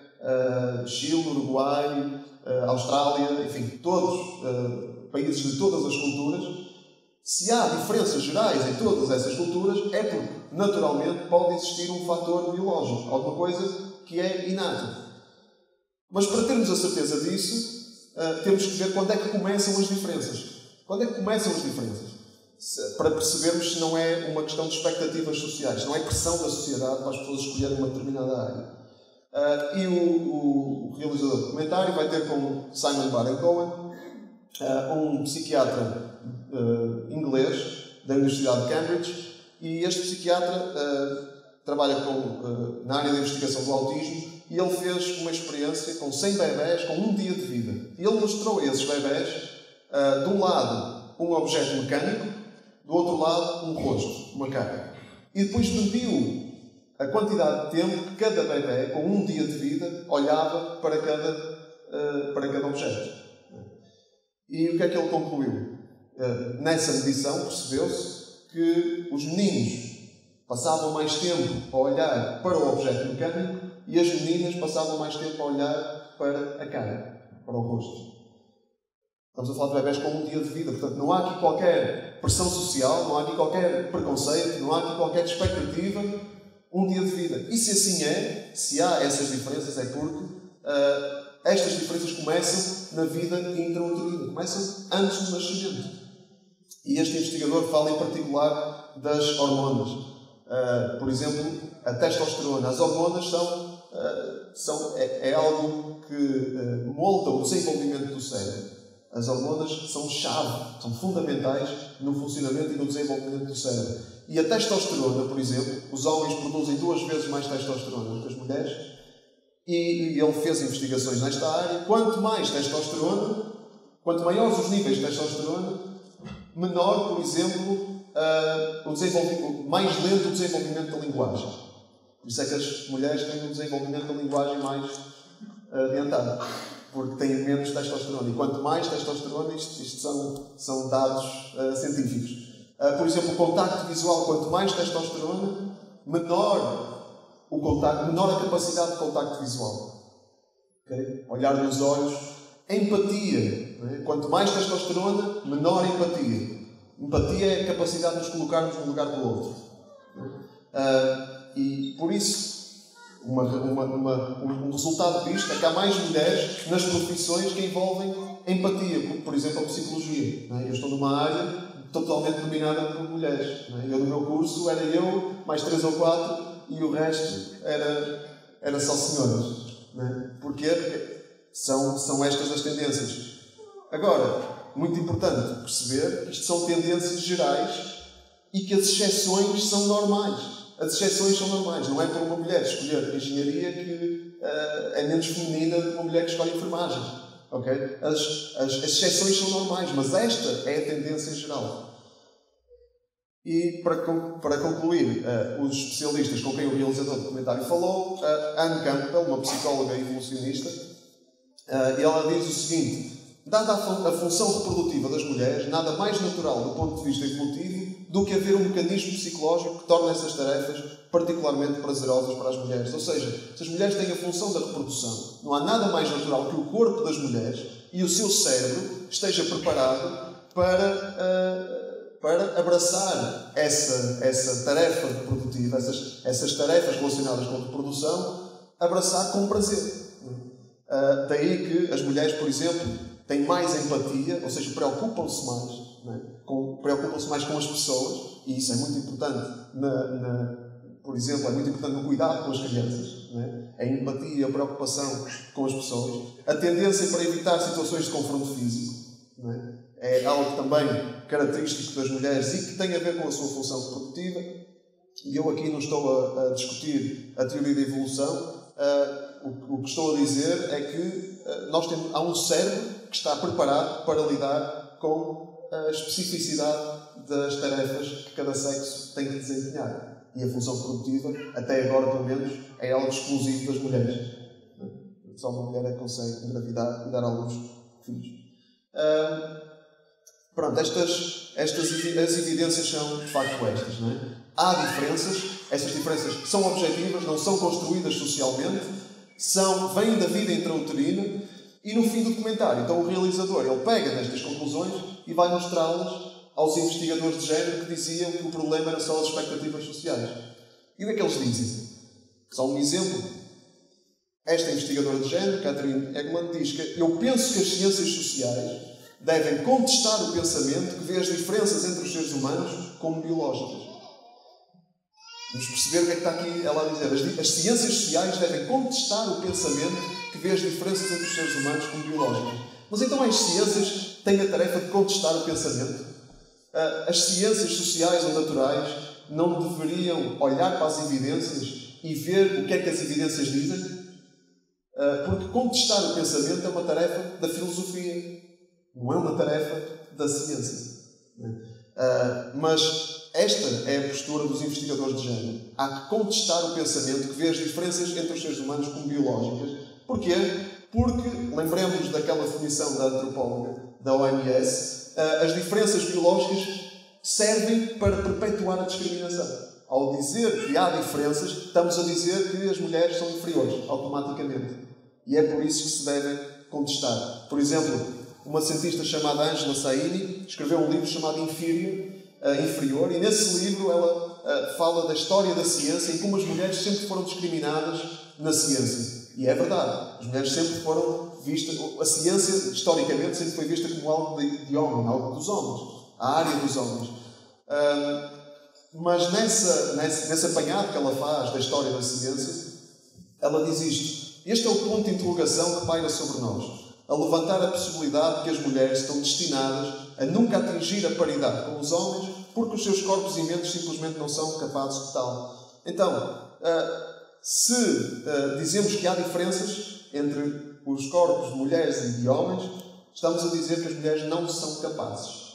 Chile, Uruguai, Austrália, enfim, todos países de todas as culturas. Se há diferenças gerais em todas essas culturas, é porque, naturalmente, pode existir um fator biológico, alguma coisa que é inato. Mas para termos a certeza disso, temos que ver quando é que começam as diferenças. Quando é que começam as diferenças? Para percebermos se não é uma questão de expectativas sociais, se não é pressão da sociedade para as pessoas escolherem uma determinada área. E o realizador do documentário vai ter com Simon Baden-Cohen, um psiquiatra inglês da Universidade de Cambridge, e este psiquiatra trabalha na área da investigação do autismo, e ele fez uma experiência com 100 bebés com um dia de vida. E ele mostrou a esses bebés, de um lado, um objeto mecânico, do outro lado, um rosto, uma cara. E depois mediu a quantidade de tempo que cada bebé, com um dia de vida, olhava para cada objeto. E o que é que ele concluiu? Nessa medição, percebeu-se que os meninos passavam mais tempo a olhar para o objeto mecânico e as meninas passavam mais tempo a olhar para a cara, para o rosto. Estamos a falar de bebés com um dia de vida. Portanto, não há aqui qualquer pressão social, não há aqui qualquer preconceito, não há aqui qualquer expectativa. Um dia de vida. E se assim é, se há essas diferenças, é porque estas diferenças começam na vida intrauterina. Começam antes do nascimento. E este investigador fala em particular das hormonas. Por exemplo, a testosterona. As hormonas é algo que molda o desenvolvimento do cérebro. As hormonas são chave, são fundamentais no funcionamento e no desenvolvimento do cérebro. E a testosterona, por exemplo, os homens produzem 2 vezes mais testosterona do que as mulheres, e ele fez investigações nesta área. Quanto mais testosterona, quanto maiores os níveis de testosterona, menor, por exemplo, mais lento o desenvolvimento da linguagem. Por isso é que as mulheres têm um desenvolvimento da linguagem mais adiantado, porque têm menos testosterona. E quanto mais testosterona, isto são dados científicos. Por exemplo, o contacto visual, quanto mais testosterona, menor o contacto, menor a capacidade de contacto visual. Okay? Olhar nos olhos. Empatia. Né? Quanto mais testosterona, menor a empatia. Empatia é a capacidade de nos colocarmos no lugar do outro. E por isso, um resultado disto é que há mais mulheres nas profissões que envolvem empatia, como por exemplo a psicologia. Eu estou numa área totalmente dominada por mulheres. Não é? Eu, no meu curso, era eu, mais 3 ou 4, e o resto era só senhoras. Não é? Porquê? Porque são estas as tendências. Agora, muito importante perceber que isto são tendências gerais e que as exceções são normais. As exceções são normais. Não é para uma mulher escolher engenharia que é menos feminina do que uma mulher que escolhe enfermagem. Okay? As exceções são normais, mas esta é a tendência geral. E para concluir, os especialistas com quem o realizador do documentário falou, Anne Campbell, uma psicóloga evolucionista, e ela diz o seguinte: dada a função reprodutiva das mulheres, nada mais natural do ponto de vista evolutivo do que haver um mecanismo psicológico que torne essas tarefas particularmente prazerosas para as mulheres. Ou seja, se as mulheres têm a função da reprodução, não há nada mais natural que o corpo das mulheres e o seu cérebro esteja preparado para abraçar essa tarefa reprodutiva, essas tarefas relacionadas com a reprodução, abraçar com prazer. Daí que as mulheres, por exemplo, têm mais empatia, ou seja, preocupam-se mais. Preocupam-se mais com as pessoas, e isso é muito importante, por exemplo, é muito importante no cuidado com as crianças. Não é? A empatia, a preocupação com as pessoas. A tendência para evitar situações de confronto físico. Não é algo também característico das mulheres e que tem a ver com a sua função reprodutiva. E eu aqui não estou a discutir a teoria da evolução. O que estou a dizer é que há um cérebro que está preparado para lidar com a especificidade das tarefas que cada sexo tem que desempenhar. E a função reprodutiva, até agora pelo menos, é algo exclusivo das mulheres. Só uma mulher é que consegue engravidar e dar à luz filhos. Pronto, as evidências são de facto estas. Não é? Há diferenças, essas diferenças são objetivas, não são construídas socialmente, vêm da vida intrauterina. E no fim do documentário, então o realizador ele pega nestas conclusões e vai mostrá-las aos investigadores de género que diziam que o problema era só as expectativas sociais. E o que é que eles dizem? Só um exemplo. Esta investigadora de género, Catherine Egman, diz que eu penso que as ciências sociais devem contestar o pensamento que vê as diferenças entre os seres humanos como biológicas. Vamos perceber o que é que está aqui ela a dizer. As ciências sociais devem contestar o pensamento que vê as diferenças entre os seres humanos como biológicas. Mas então as ciências têm a tarefa de contestar o pensamento? As ciências sociais ou naturais não deveriam olhar para as evidências e ver o que é que as evidências dizem? Porque contestar o pensamento é uma tarefa da filosofia, não é uma tarefa da ciência. Mas esta é a postura dos investigadores de género. Há que contestar o pensamento que vê as diferenças entre os seres humanos como biológicas. Porquê? Porque, lembremos daquela definição da antropóloga da OMS, as diferenças biológicas servem para perpetuar a discriminação. Ao dizer que há diferenças, estamos a dizer que as mulheres são inferiores, automaticamente. E é por isso que se devem contestar. Por exemplo, uma cientista chamada Angela Saini escreveu um livro chamado Inferior, e nesse livro ela fala da história da ciência e como as mulheres sempre foram discriminadas na ciência. E é verdade, as mulheres sempre foram vistas, a ciência historicamente sempre foi vista como algo de homem, algo dos homens, a área dos homens. Mas nesse apanhado que ela faz da história da ciência, ela diz isto: este é o ponto de interrogação que paira sobre nós, a levantar a possibilidade de que as mulheres estão destinadas a nunca atingir a paridade com os homens porque os seus corpos e mentes simplesmente não são capazes de tal. Então, se dizemos que há diferenças entre os corpos de mulheres e de homens, estamos a dizer que as mulheres não são capazes.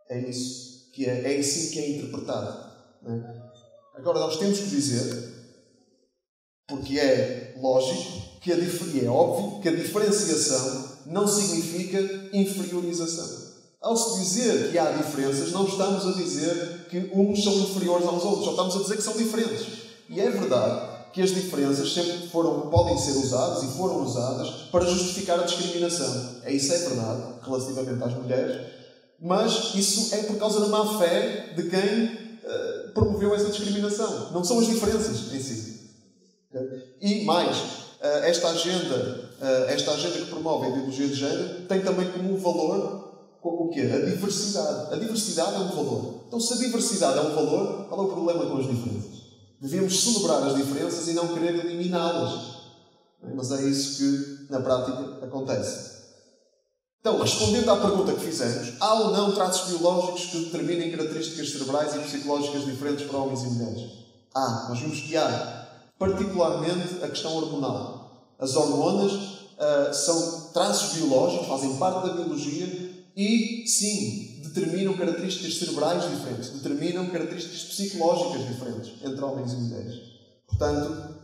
É isso que é assim que é interpretado. Não é? Agora, nós temos que dizer, porque é lógico, e é óbvio, que a diferenciação não significa inferiorização. Ao se dizer que há diferenças, não estamos a dizer que uns são inferiores aos outros, só estamos a dizer que são diferentes. E é verdade que as diferenças sempre podem ser usadas e foram usadas para justificar a discriminação. Isso é verdade, relativamente às mulheres, mas isso é por causa da má fé de quem promoveu essa discriminação. Não são as diferenças em si. E mais, esta agenda que promove a ideologia de género tem também como valor O quê? A diversidade. A diversidade é um valor. Então, se a diversidade é um valor, qual é o problema com as diferenças? Devemos celebrar as diferenças e não querer eliminá-las. Mas é isso que, na prática, acontece. Então, respondendo à pergunta que fizemos, há ou não traços biológicos que determinem características cerebrais e psicológicas diferentes para homens e mulheres? Nós vimos que há. Particularmente a questão hormonal. As hormonas são traços biológicos, fazem parte da biologia e, sim, determinam características cerebrais diferentes, determinam características psicológicas diferentes entre homens e mulheres. Portanto,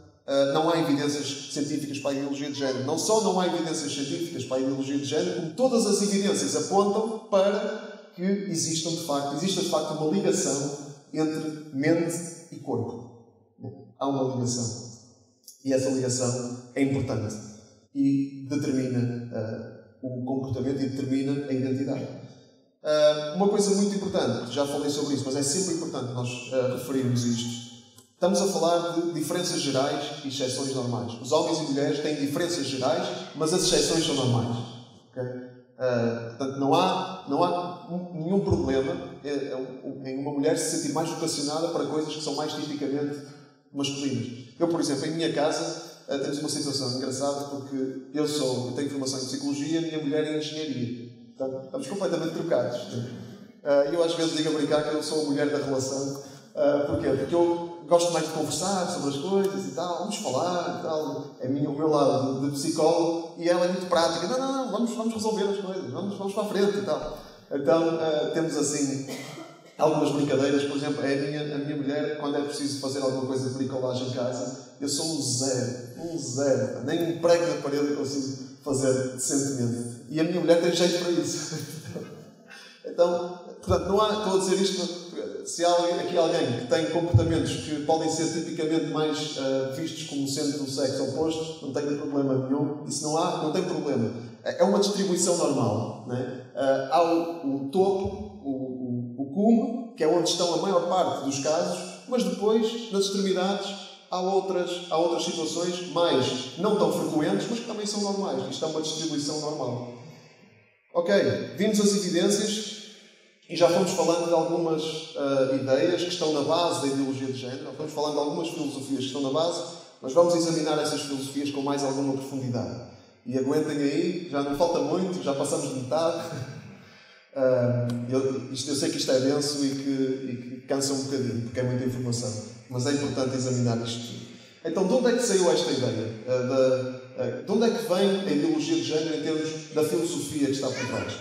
não há evidências científicas para a ideologia de género. Não só não há evidências científicas para a ideologia de género, como todas as evidências apontam para que exista de facto uma ligação entre mente e corpo. Há uma ligação. E essa ligação é importante. E determina o comportamento e determina a identidade. Uma coisa muito importante, já falei sobre isso, mas é sempre importante nós referirmos isto. Estamos a falar de diferenças gerais e exceções normais. Os homens e mulheres têm diferenças gerais, mas as exceções são normais. Okay? Portanto, não há nenhum problema em uma mulher se sentir mais vocacionada para coisas que são mais tipicamente masculinas. Eu, por exemplo, em minha casa, temos uma situação engraçada porque eu tenho formação em psicologia e a minha mulher em engenharia. Portanto, estamos completamente trocados. Eu às vezes digo a brincar que eu sou a mulher da relação. Porquê? Porque eu gosto mais de conversar sobre as coisas e tal, vamos falar e tal. É o meu lado de psicólogo e ela é muito prática. Não, vamos resolver as coisas, vamos para a frente e tal. Então, temos assim algumas brincadeiras. Por exemplo, a minha mulher, quando é preciso fazer alguma coisa de bricolagem em casa, eu sou um zero. Nem um prego na parede eu consigo fazer decentemente. E a minha mulher tem jeito para isso. Então, portanto, estou a dizer isto, se há aqui alguém que tem comportamentos que podem ser tipicamente mais vistos como sendo do sexo oposto, não tenho problema nenhum. E se não tem problema. É uma distribuição normal. Né? Há o topo, o cume, que é onde estão a maior parte dos casos, mas depois, nas extremidades, há outras situações mais não tão frequentes, mas que também são normais. Isto é uma distribuição normal. Ok, vimos as evidências e já fomos falando de algumas ideias que estão na base da ideologia de género, já fomos falando de algumas filosofias que estão na base, mas vamos examinar essas filosofias com mais alguma profundidade. E aguentem aí, já não falta muito, já passamos de metade. Eu sei que isto é denso e que cansa um bocadinho, porque é muita informação, mas é importante examinar isto tudo. Então, de onde é que saiu esta ideia? De onde é que vem a ideologia de género em termos da filosofia que está por trás?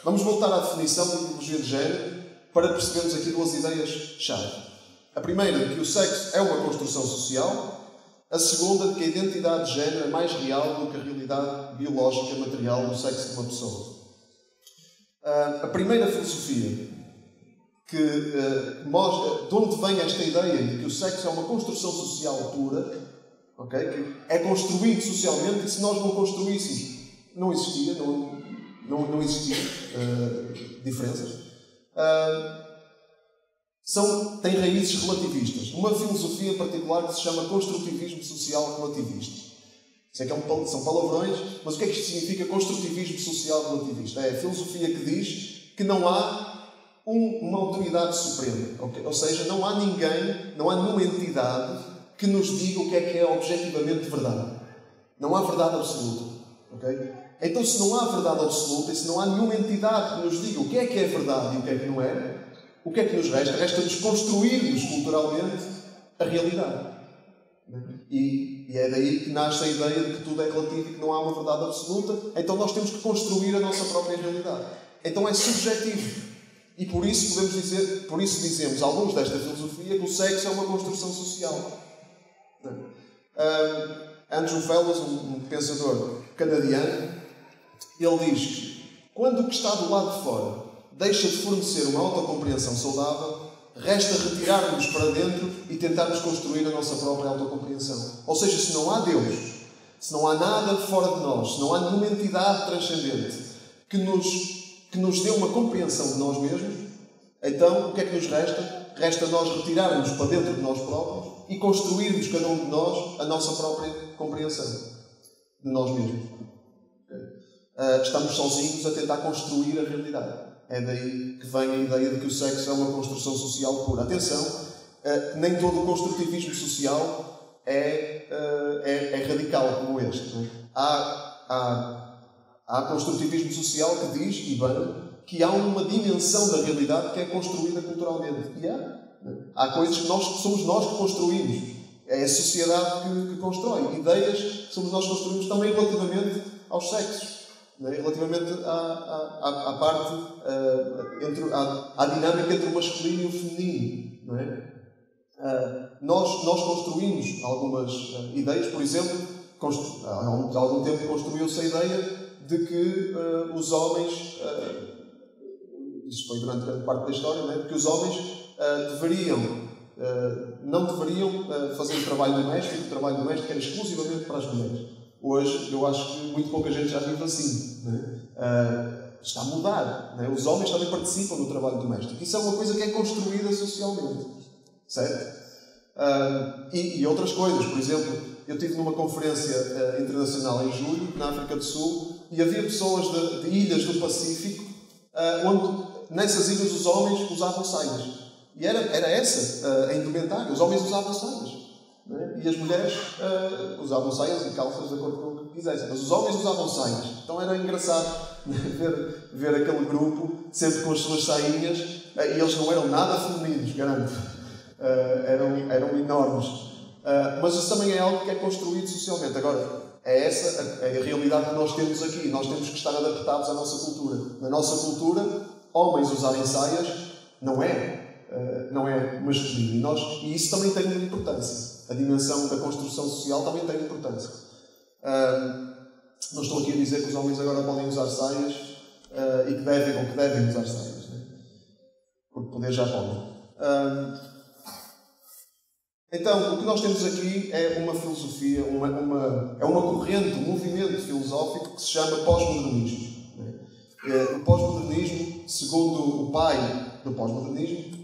Vamos voltar à definição da ideologia de género para percebermos aqui duas ideias-chave. A primeira, de que o sexo é uma construção social. A segunda, de que a identidade de género é mais real do que a realidade biológica material do sexo de uma pessoa. A primeira filosofia que mostra de onde vem esta ideia de que o sexo é uma construção social pura, okay? Que é construído socialmente e se nós não construíssemos, não existia diferenças. Tem raízes relativistas. Uma filosofia em particular que se chama construtivismo social relativista. Sei que são palavrões, mas o que é que isto significa construtivismo social relativista? É a filosofia que diz que não há uma autoridade suprema. Okay? Ou seja, não há nenhuma entidade que nos diga o que é objetivamente verdade. Não há verdade absoluta. Okay? Então, se não há verdade absoluta e se não há nenhuma entidade que nos diga o que é verdade e o que é que não é, o que é que nos resta? Resta-nos construirmos culturalmente a realidade. E é daí que nasce a ideia de que tudo é relativo e que não há uma verdade absoluta. Então nós temos que construir a nossa própria realidade. Então é subjetivo. E por isso dizemos, alguns desta filosofia, que o sexo é uma construção social. Andrew Fellows, um pensador canadiano, ele diz que quando o que está do lado de fora deixa de fornecer uma autocompreensão saudável, resta retirarmos para dentro e tentarmos construir a nossa própria autocompreensão. Ou seja, se não há Deus, se não há nada fora de nós, se não há nenhuma entidade transcendente que nos dê uma compreensão de nós mesmos, então o que é que nos resta? Resta nós retirarmos para dentro de nós próprios e construirmos cada um de nós a nossa própria compreensão de nós mesmos. Estamos sozinhos a tentar construir a realidade. É daí que vem a ideia de que o sexo é uma construção social pura. Atenção, nem todo o construtivismo social é radical como este. Não é? Há construtivismo social que diz, e bem, que há uma dimensão da realidade que é construída culturalmente. E há coisas que somos nós que construímos. É a sociedade que constrói. Ideias que somos nós que construímos também relativamente aos sexos. Não é? Relativamente à parte, à dinâmica entre o masculino e o feminino. Não é? Nós construímos algumas ideias. Por exemplo, há algum tempo construiu-se a ideia de que os homens, isto foi durante grande parte da história, não é? De que os homens não deveriam fazer o trabalho doméstico era exclusivamente para as mulheres. Hoje, eu acho que muito pouca gente já vive assim. Não é? Está a mudar. Não é? Os homens também participam no trabalho doméstico. Isso é uma coisa que é construída socialmente. Certo? E outras coisas. Por exemplo, eu estive numa conferência internacional em julho, na África do Sul, e havia pessoas de ilhas do Pacífico, onde nessas ilhas os homens usavam saias. E era essa a indumentária. Os homens usavam saias. Né? E as mulheres usavam saias e calças de acordo com o que quisessem. Mas os homens usavam saias. Então era engraçado ver aquele grupo sempre com as suas sainhas. E eles não eram nada femininos, garanto. Eram enormes. Mas isso também é algo que é construído socialmente. Agora, é essa a realidade que nós temos aqui. Nós temos que estar adaptados à nossa cultura. Na nossa cultura, homens usarem saias não é masculino. E isso também tem uma importância. A dimensão da construção social também tem importância. Não estou aqui a dizer que os homens agora podem usar saias e que devem usar saias. Né? Porque poder já podem. Então, o que nós temos aqui é uma filosofia, é uma corrente, um movimento filosófico que se chama pós-modernismo. Né? O pós-modernismo, segundo o pai do pós-modernismo,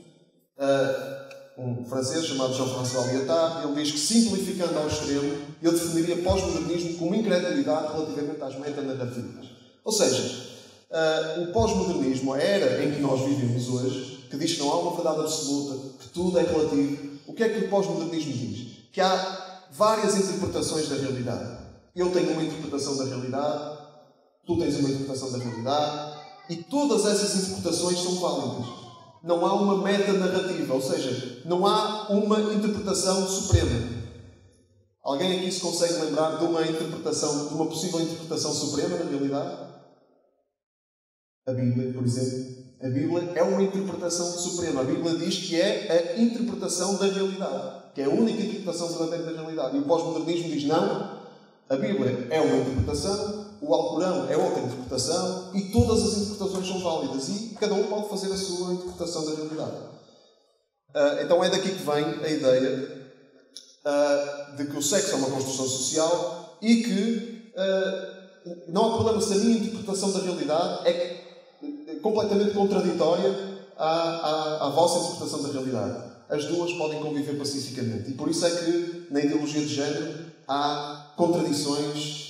um francês chamado Jean-François Lyotard, ele diz que, simplificando ao extremo, ele definiria pós-modernismo como incredulidade relativamente às metanarrativas. Ou seja, o pós-modernismo, a era em que nós vivemos hoje, que diz que não há uma verdade absoluta, que tudo é relativo, o que é que o pós-modernismo diz? Que há várias interpretações da realidade. Eu tenho uma interpretação da realidade, tu tens uma interpretação da realidade, e todas essas interpretações são válidas. Não há uma metanarrativa, ou seja, não há uma interpretação suprema. Alguém aqui se consegue lembrar de uma possível interpretação suprema da realidade? A Bíblia, por exemplo. A Bíblia é uma interpretação suprema. A Bíblia diz que é a interpretação da realidade, que é a única interpretação verdadeira da realidade. E o pós-modernismo diz não. A Bíblia é uma interpretação, o Alcorão é outra interpretação e todas as interpretações são válidas e cada um pode fazer a sua interpretação da realidade. Então é daqui que vem a ideia de que o sexo é uma construção social e que não há problema se a minha interpretação da realidade é completamente contraditória à vossa interpretação da realidade. As duas podem conviver pacificamente. E por isso é que na ideologia de género há contradições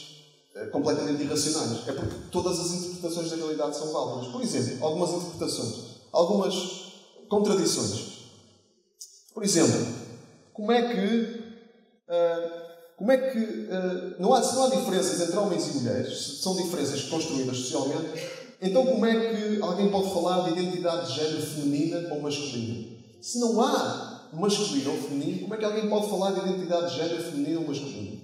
completamente irracionais. É porque todas as interpretações da realidade são válidas. Por exemplo, algumas interpretações, algumas contradições. Por exemplo, como é que se não há diferenças entre homens e mulheres, são diferenças construídas socialmente, então como é que alguém pode falar de identidade de género feminina ou masculina? Se não há masculino ou feminino, como é que alguém pode falar de identidade de género feminina ou masculina?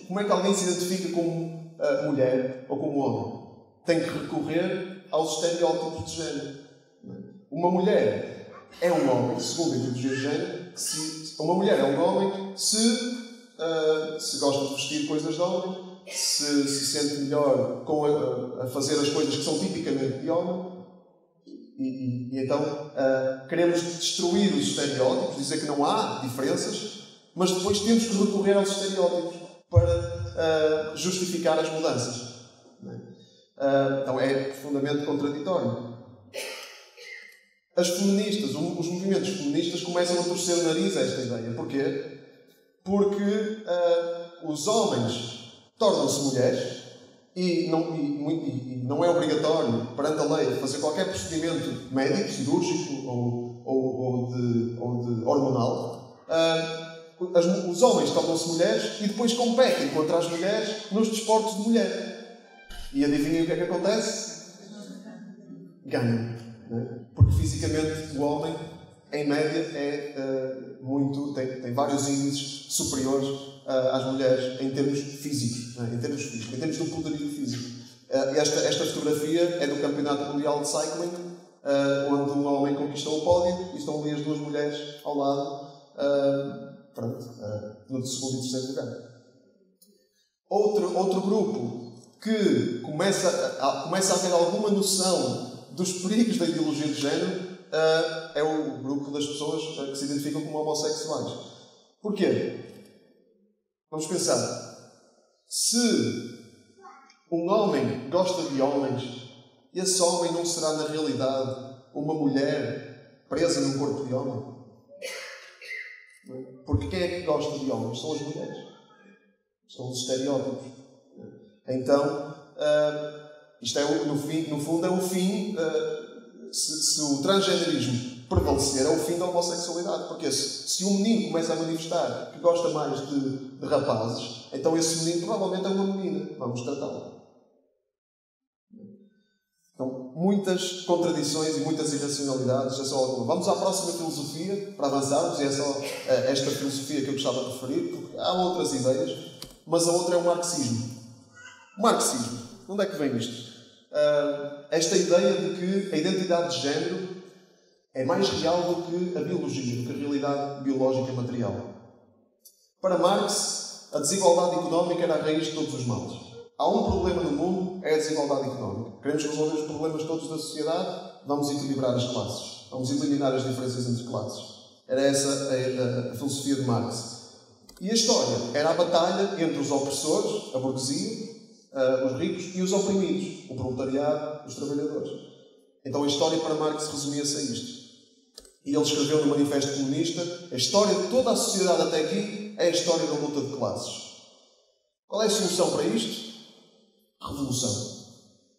Como é que alguém se identifica como mulher ou como homem? Tem que recorrer aos estereótipos de género. Uma mulher é um homem, segundo a ideologia de género, uma mulher é um homem se gosta de vestir coisas de homem, se sente melhor a fazer as coisas que são tipicamente de homem. E então queremos destruir os estereótipos, dizer que não há diferenças, mas depois temos que recorrer aos estereótipos para justificar as mudanças. Então é profundamente contraditório. As feministas, os movimentos feministas começam a torcer o nariz a esta ideia. Porquê? Porque os homens tornam-se mulheres e não é obrigatório, perante a lei, fazer qualquer procedimento médico, cirúrgico ou de hormonal, os homens tornam-se mulheres e depois competem contra as mulheres nos desportos de mulher. E adivinhem o que é que acontece? Ganham. Não é? Porque fisicamente o homem, em média, tem vários índices superiores às mulheres em termos físicos, não é? em termos do poderio físico. Esta fotografia é do Campeonato Mundial de Cycling, onde um homem conquistou o pódio e estão ali as duas mulheres ao lado, no segundo e terceiro lugar. Outro grupo que começa a ter alguma noção dos perigos da ideologia de género é o grupo das pessoas que se identificam como homossexuais. Porquê? Vamos pensar. Se um homem gosta de homens, esse homem não será, na realidade, uma mulher presa num corpo de homem? Porque quem é que gosta de homens? São as mulheres. São os estereótipos. Então, isto é, no fundo, é o fim. Se o transgenerismo prevalecer, é o fim da homossexualidade. Porque se um menino começa a manifestar que gosta mais de rapazes, então esse menino provavelmente é uma menina. Vamos tratá-lo. Então, muitas contradições e muitas irracionalidades. É só alguma. Vamos à próxima filosofia, para avançarmos, e é só esta filosofia que eu gostava de referir, porque há outras ideias, mas a outra é o marxismo. O marxismo, de onde é que vem isto? Esta ideia de que a identidade de género é mais real do que a biologia, do que a realidade biológica material. Para Marx, a desigualdade económica era a raiz de todos os males. Há um problema no mundo, é a desigualdade económica. Queremos resolver os problemas todos da sociedade, vamos equilibrar as classes. Vamos eliminar as diferenças entre classes. Era essa a filosofia de Marx. E a história era a batalha entre os opressores, a burguesia, os ricos, e os oprimidos, o proletariado, os trabalhadores. Então a história para Marx resumia-se a isto. E ele escreveu no Manifesto Comunista: a história de toda a sociedade até aqui é a história da luta de classes. Qual é a solução para isto? Revolução.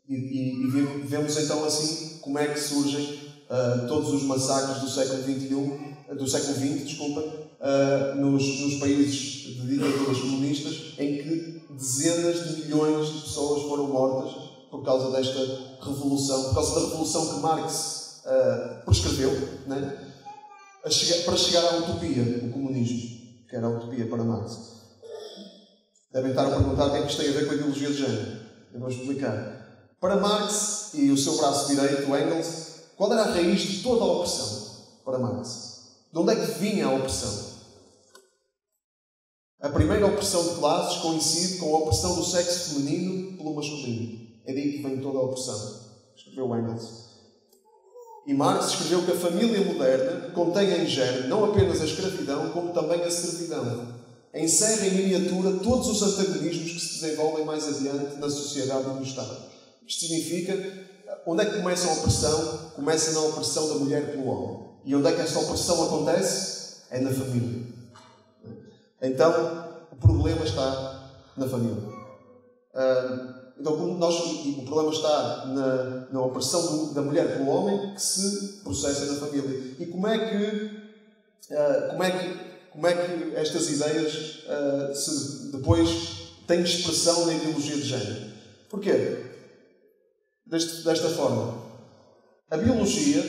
E vemos então assim como é que surgem todos os massacres do século XX, nos países de ditaduras comunistas, em que dezenas de milhões de pessoas foram mortas por causa desta revolução, por causa da revolução que Marx prescreveu, né? Para chegar à utopia, o comunismo, que era a utopia para Marx. Devem estar a perguntar o que é que isto tem a ver com a ideologia de género. Eu vou explicar. Para Marx e o seu braço direito, Engels, qual era a raiz de toda a opressão para Marx? De onde é que vinha a opressão? A primeira opressão de classes coincide com a opressão do sexo feminino pelo masculino. É daí que vem toda a opressão. Escreveu Engels. E Marx escreveu que a família moderna contém em germe não apenas a escravidão, como também a servidão. Encerra em miniatura todos os antagonismos que se desenvolvem mais adiante na sociedade e no Estado. Isto significa, onde é que começa a opressão? Começa na opressão da mulher pelo homem. E onde é que esta opressão acontece? É na família. Então, o problema está na família. Então, o problema está na opressão da mulher pelo homem, que se processa na família. E como é que estas ideias depois têm expressão na ideologia de género? Porquê? Desta forma. A biologia,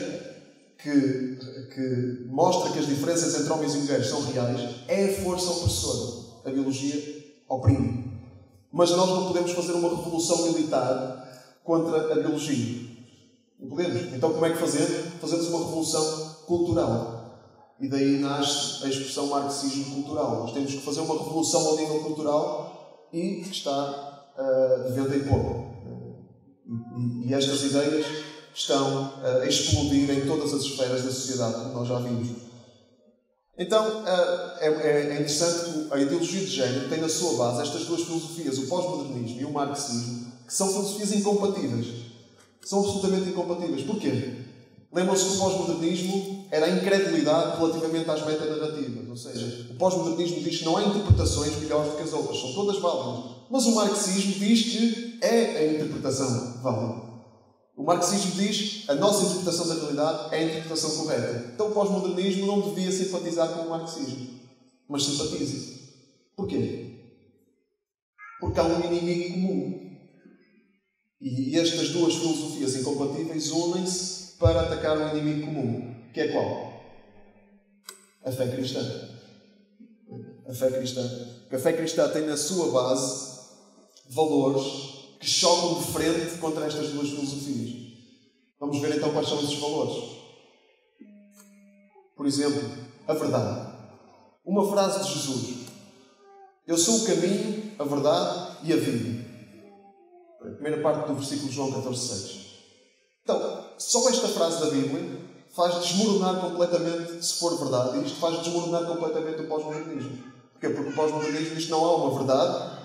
que mostra que as diferenças entre homens e mulheres são reais, é a força opressora. A biologia oprime. Mas nós não podemos fazer uma revolução militar contra a biologia. Não podemos. Então como é que fazemos? Fazemos uma revolução cultural. E daí nasce a expressão marxismo cultural. Nós temos que fazer uma revolução ao nível cultural e que está de vento em popa. E estas ideias estão a explodir em todas as esferas da sociedade, como nós já vimos. Então, é interessante que a ideologia de género tem na sua base estas duas filosofias, o pós-modernismo e o marxismo, que são filosofias incompatíveis. São absolutamente incompatíveis. Porquê? Lembram-se que o pós-modernismo era a incredulidade relativamente às metanarrativas. Ou seja, o pós-modernismo diz que não há interpretações melhores do que as outras. São todas válidas. Mas o marxismo diz que é a interpretação válida. O marxismo diz que a nossa interpretação da realidade é a interpretação correta. Então o pós-modernismo não devia simpatizar com o marxismo. Mas simpatiza. Porquê? Porque há um inimigo comum. E estas duas filosofias incompatíveis unem-se para atacar um inimigo comum. Que é qual? A fé cristã. A fé cristã. Porque a fé cristã tem na sua base valores que chocam de frente contra estas duas filosofias. Vamos ver então quais são esses valores. Por exemplo, a verdade. Uma frase de Jesus. Eu sou o caminho, a verdade e a vida. A primeira parte do versículo de João 14,6. Então, só esta frase da Bíblia faz desmoronar completamente, se for verdade, isto faz desmoronar completamente o pós-modernismo. Porquê? Porque o pós-modernismo diz que não há uma verdade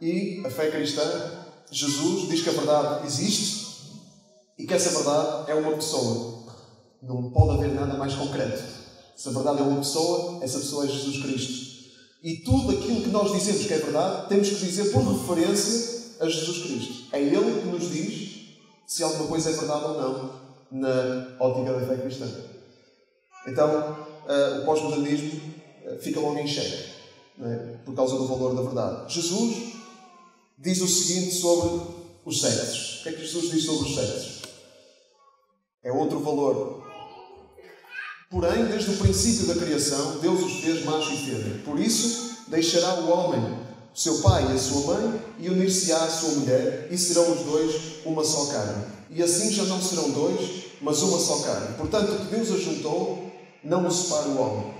e a fé cristã, Jesus, diz que a verdade existe e que essa verdade é uma pessoa. Não pode haver nada mais concreto. Se a verdade é uma pessoa, essa pessoa é Jesus Cristo. E tudo aquilo que nós dizemos que é verdade, temos que dizer por referência a Jesus Cristo. É Ele que nos diz se alguma coisa é verdade ou não na ótica da fé cristã. Então, o pós-modernismo fica logo em xeque, por causa do valor da verdade. Jesus diz o seguinte sobre os sexos. O que é que Jesus diz sobre os sexos? É outro valor. Porém, desde o princípio da criação, Deus os fez macho e fêmea. Por isso, deixará o homem o seu pai e a sua mãe, e unir-se-á à sua mulher, e serão os dois uma só carne. E assim já não serão dois, mas uma só carne. Portanto, o que Deus ajuntou, não o separa o homem.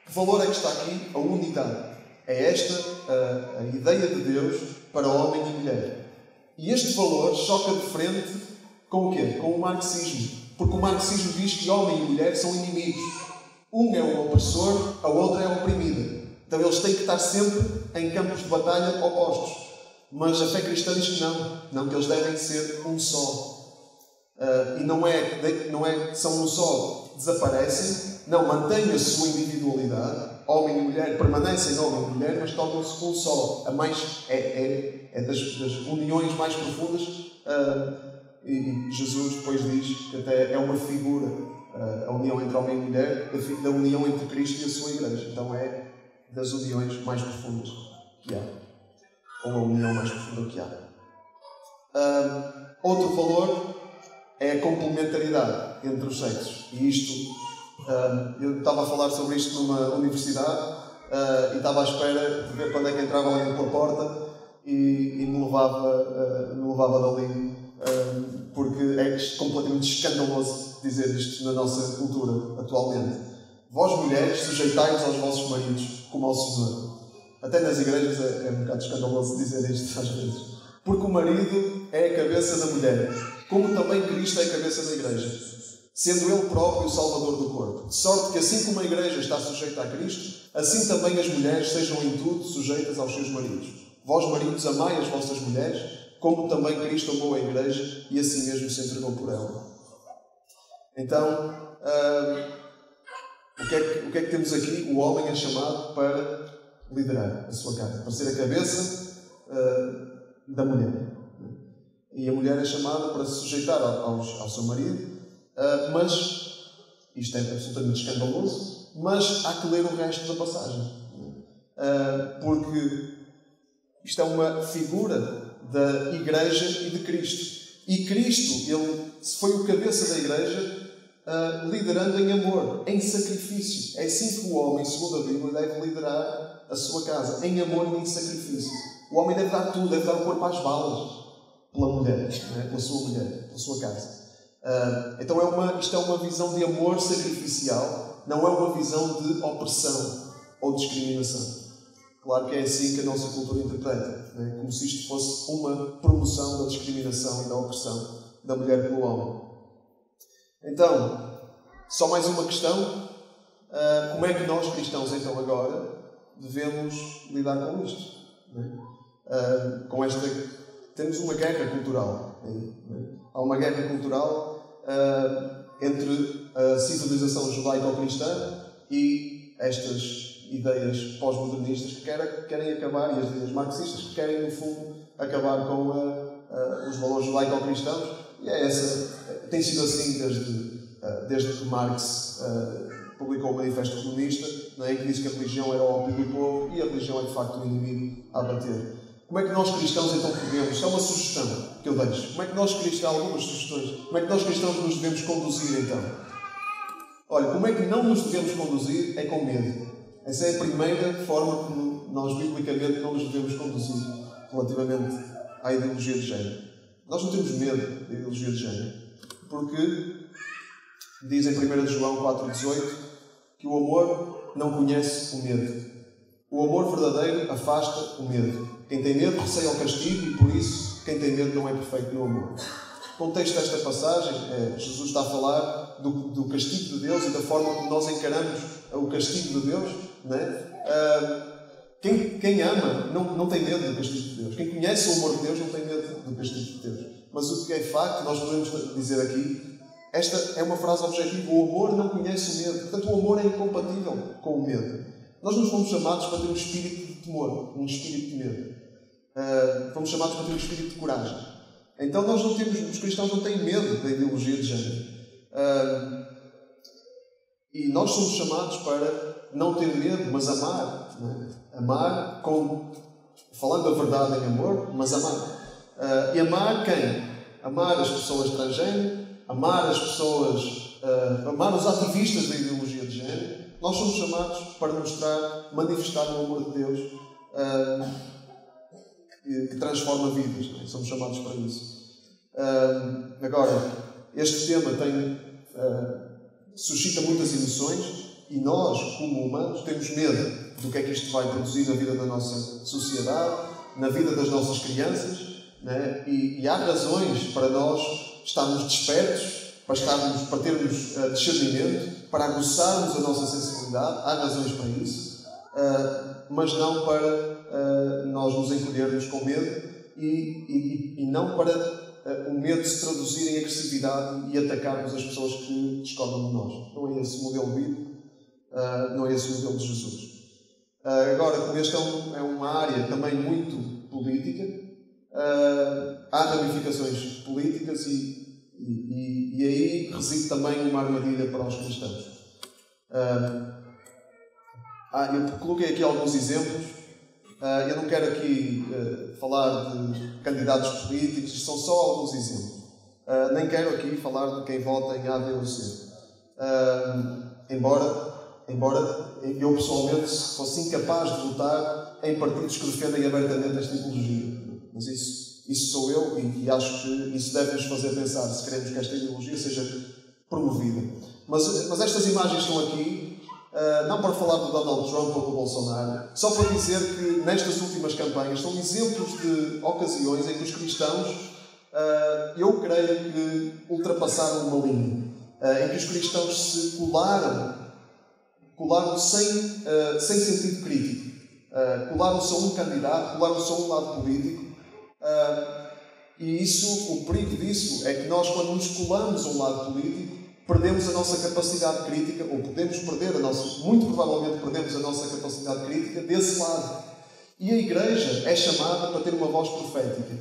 Que valor é que está aqui? A unidade. É esta a ideia de Deus para homem e mulher. E este valor choca de frente com o quê? Com o marxismo. Porque o marxismo diz que homem e mulher são inimigos. Um é o opressor, a outra é a oprimida. Então eles têm que estar sempre em campos de batalha opostos. Mas a fé cristã diz que não. Não, que eles devem ser um só. E não é que são um só, desaparecem. Não, mantêm a sua individualidade. Homem e mulher permanecem homem e mulher, mas tornam-se um só. É das uniões mais profundas. E Jesus depois diz que até é uma figura, a união entre homem e mulher, da união entre Cristo e a sua Igreja. Então é das uniões mais profundas que há. Ou a união mais profunda que há. Outro valor é a complementaridade entre os sexos. E isto, eu estava a falar sobre isto numa universidade e estava à espera de ver quando é que entrava alguém pela porta e me levava dali, porque é completamente escandaloso dizer isto na nossa cultura atualmente. Vós, mulheres, sujeitai-vos aos vossos maridos como ao Senhor. Até nas igrejas é um bocado escandaloso dizer isto às vezes. Porque o marido é a cabeça da mulher, como também Cristo é a cabeça da igreja, sendo Ele próprio o Salvador do corpo. De sorte que assim como a igreja está sujeita a Cristo, assim também as mulheres sejam em tudo sujeitas aos seus maridos. Vós, maridos, amai as vossas mulheres, como também Cristo amou a igreja e assim mesmo se entregou por ela. Então, o que é que temos aqui? O homem é chamado para liderar a sua casa, para ser a cabeça da mulher. E a mulher é chamada para se sujeitar ao seu marido, mas isto é absolutamente escandaloso, mas há que ler o resto da passagem. Porque isto é uma figura da Igreja e de Cristo. E Cristo, Ele foi o cabeça da Igreja, liderando em amor, em sacrifício. É assim que o homem, segundo a Bíblia, deve liderar a sua casa, em amor e em sacrifício. O homem deve dar tudo, deve dar o corpo às balas pela mulher, pela sua mulher, pela sua casa. Então isto é uma visão de amor sacrificial, não é uma visão de opressão ou discriminação. Claro que é assim que a nossa cultura interpreta, como se isto fosse uma promoção da discriminação e da opressão da mulher pelo homem. Então, só mais uma questão. Como é que nós, cristãos, então agora, devemos lidar com isto? Temos uma guerra cultural. Há uma guerra cultural entre a civilização judaico-cristã e estas ideias pós-modernistas que querem acabar, e as ideias marxistas que querem, no fundo, acabar com os valores judaico-cristãos. E tem sido assim desde que Marx publicou o Manifesto Comunista, em que diz que a religião era o ópio do povo e a religião é, de facto, o inimigo a abater. Como é que nós cristãos então podemos? Isto é uma sugestão que eu deixo. Como é que nós cristãos, algumas sugestões, como é que nós cristãos nos devemos conduzir então? Olha, como é que não nos devemos conduzir? É com medo. Essa é a primeira forma que nós, biblicamente, não nos devemos conduzir relativamente à ideologia de género. Nós não temos medo da ideologia de género, porque diz em 1 João 4,18 que o amor não conhece o medo. O amor verdadeiro afasta o medo. Quem tem medo receia o castigo e, por isso, quem tem medo não é perfeito no amor. O contexto desta passagem, Jesus está a falar do castigo de Deus e da forma como nós encaramos o castigo de Deus. Não é? Quem ama não tem medo do castigo de Deus. Quem conhece o amor de Deus não tem medo do castigo de Deus. Mas o que é facto, nós podemos dizer aqui, esta é uma frase objetiva: o amor não conhece o medo. Portanto, o amor é incompatível com o medo. Nós não fomos chamados para ter um espírito de temor, um espírito de medo. Fomos chamados para ter um espírito de coragem. Então nós não temos, os cristãos não têm medo da ideologia de género. E nós somos chamados para não ter medo, mas amar. Não é? Amar, falando a verdade em amor, mas amar. E amar quem? Amar as pessoas transgênero, amar as pessoas, amar os ativistas da ideologia de género. Nós somos chamados para manifestar o amor de Deus que transforma vidas. Não é? Somos chamados para isso. Agora, este tema suscita muitas emoções e nós, como humanos, temos medo do que é que isto vai produzir na vida da nossa sociedade, na vida das nossas crianças, né? E há razões para nós estarmos despertos, para termos discernimento, para aguçarmos a nossa sensibilidade. Há razões para isso, mas não para nós nos encolhermos com medo e não para o medo de se traduzir em agressividade e atacarmos as pessoas que discordam de nós. Não é esse o modelo bíblico, não é esse o modelo de Jesus. Agora, como esta é uma área também muito política, há ramificações políticas e aí reside também uma armadilha para os cristãos. Eu coloquei aqui alguns exemplos. Eu não quero aqui falar de candidatos políticos, isto são só alguns exemplos. Nem quero aqui falar de quem vota em A, B ou C. Embora eu pessoalmente fosse incapaz de votar em partidos que defendem abertamente esta ideologia. Mas isso sou eu e acho que isso deve nos fazer pensar se queremos que esta ideologia seja promovida. Mas estas imagens estão aqui, não para falar do Donald Trump ou do Bolsonaro, só para dizer que nestas últimas campanhas são exemplos de ocasiões em que os cristãos, eu creio que ultrapassaram uma linha, em que os cristãos se colaram sem sentido crítico. Colaram-se a um candidato, colaram-se a um lado político, e o perigo disso é que nós, quando nos colamos a um lado político, perdemos a nossa capacidade crítica, ou muito provavelmente perdemos a nossa capacidade crítica desse lado. E a Igreja é chamada para ter uma voz profética.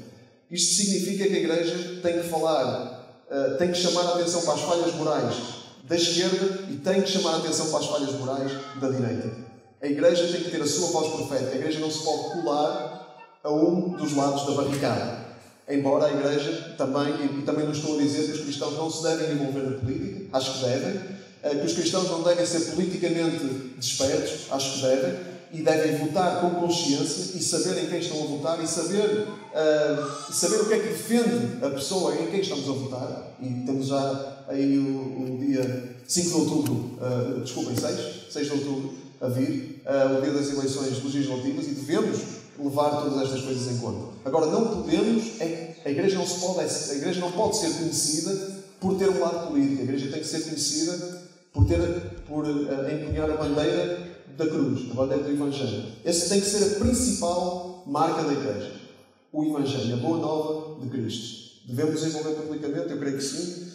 Isto significa que a Igreja tem que falar, tem que chamar a atenção para as falhas morais da esquerda e tem que chamar a atenção para as falhas morais da direita. A Igreja tem que ter a sua voz profética. A Igreja não se pode colar a um dos lados da barricada. Embora a Igreja também não estou a dizer que os cristãos não se devem envolver na política, acho que devem, que os cristãos não devem ser politicamente despertos, acho que devem, e devem votar com consciência e saber em quem estão a votar e saber o que é que defende a pessoa em quem estamos a votar. E temos já aí o dia 5 de outubro, 6 de outubro a vir, o dia das eleições legislativas, e devemos levar todas estas coisas em conta. Agora, não podemos, a Igreja não pode ser conhecida por ter um lado político. A Igreja tem que ser conhecida por empunhar a bandeira da cruz, a bandeira do Evangelho. Essa tem que ser a principal marca da Igreja. O Evangelho, a boa nova de Cristo. Devemos envolver publicamente? Eu creio que sim.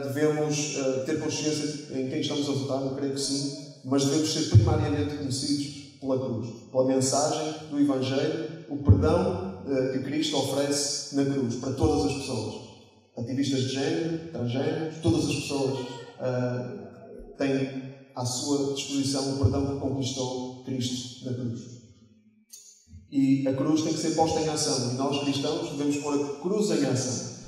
devemos ter consciência em quem estamos a votar, eu creio que sim, mas devemos ser primariamente conhecidos pela cruz, pela mensagem do Evangelho, o perdão que Cristo oferece na cruz para todas as pessoas. Ativistas de género, transgêneros, todas as pessoas têm à sua disposição o perdão que conquistou Cristo na cruz. E a cruz tem que ser posta em ação, e nós cristãos devemos pôr a cruz em ação.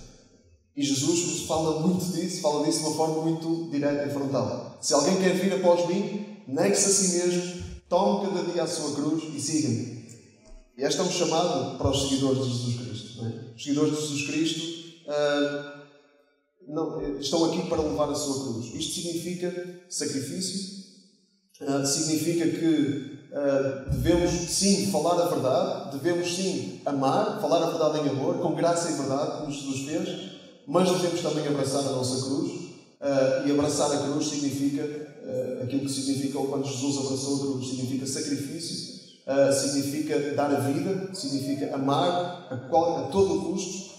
E Jesus nos fala muito disso, fala disso de uma forma muito direta e frontal. Se alguém quer vir após mim, negue-se a si mesmo, tome cada dia a sua cruz e siga-me. E este é um chamado para os seguidores de Jesus Cristo. Não é? Os seguidores de Jesus Cristo estão aqui para levar a sua cruz. Isto significa sacrifício, significa que devemos sim falar a verdade, devemos sim amar, falar a verdade em amor, com graça e verdade, como Jesus fez, mas devemos também abraçar a nossa cruz, e abraçar a cruz significa aquilo que significa quando Jesus abraçou a cruz, significa sacrifício, significa dar a vida, significa amar a todo o custo,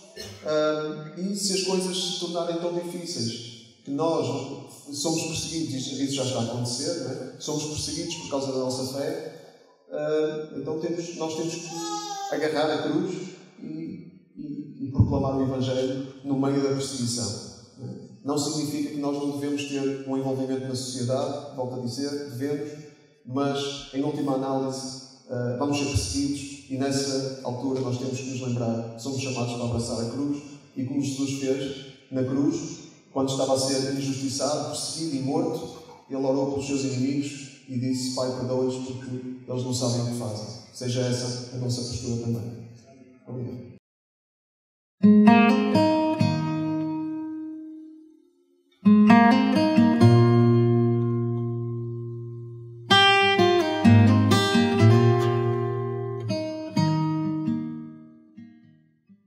e se as coisas se tornarem tão difíceis que nós somos perseguidos, isso já está a acontecer, não é? Somos perseguidos por causa da nossa fé, então nós temos que agarrar a cruz e proclamar o Evangelho no meio da perseguição. Não significa que nós não devemos ter um envolvimento na sociedade, volto a dizer, devemos, mas em última análise vamos ser perseguidos e nessa altura nós temos que nos lembrar que somos chamados para abraçar a cruz, e como Jesus fez na cruz, quando estava a ser injustiçado, perseguido e morto, ele orou pelos seus inimigos e disse: Pai, perdoa-os porque eles não sabem o que fazem. Seja essa a nossa postura também. Obrigado.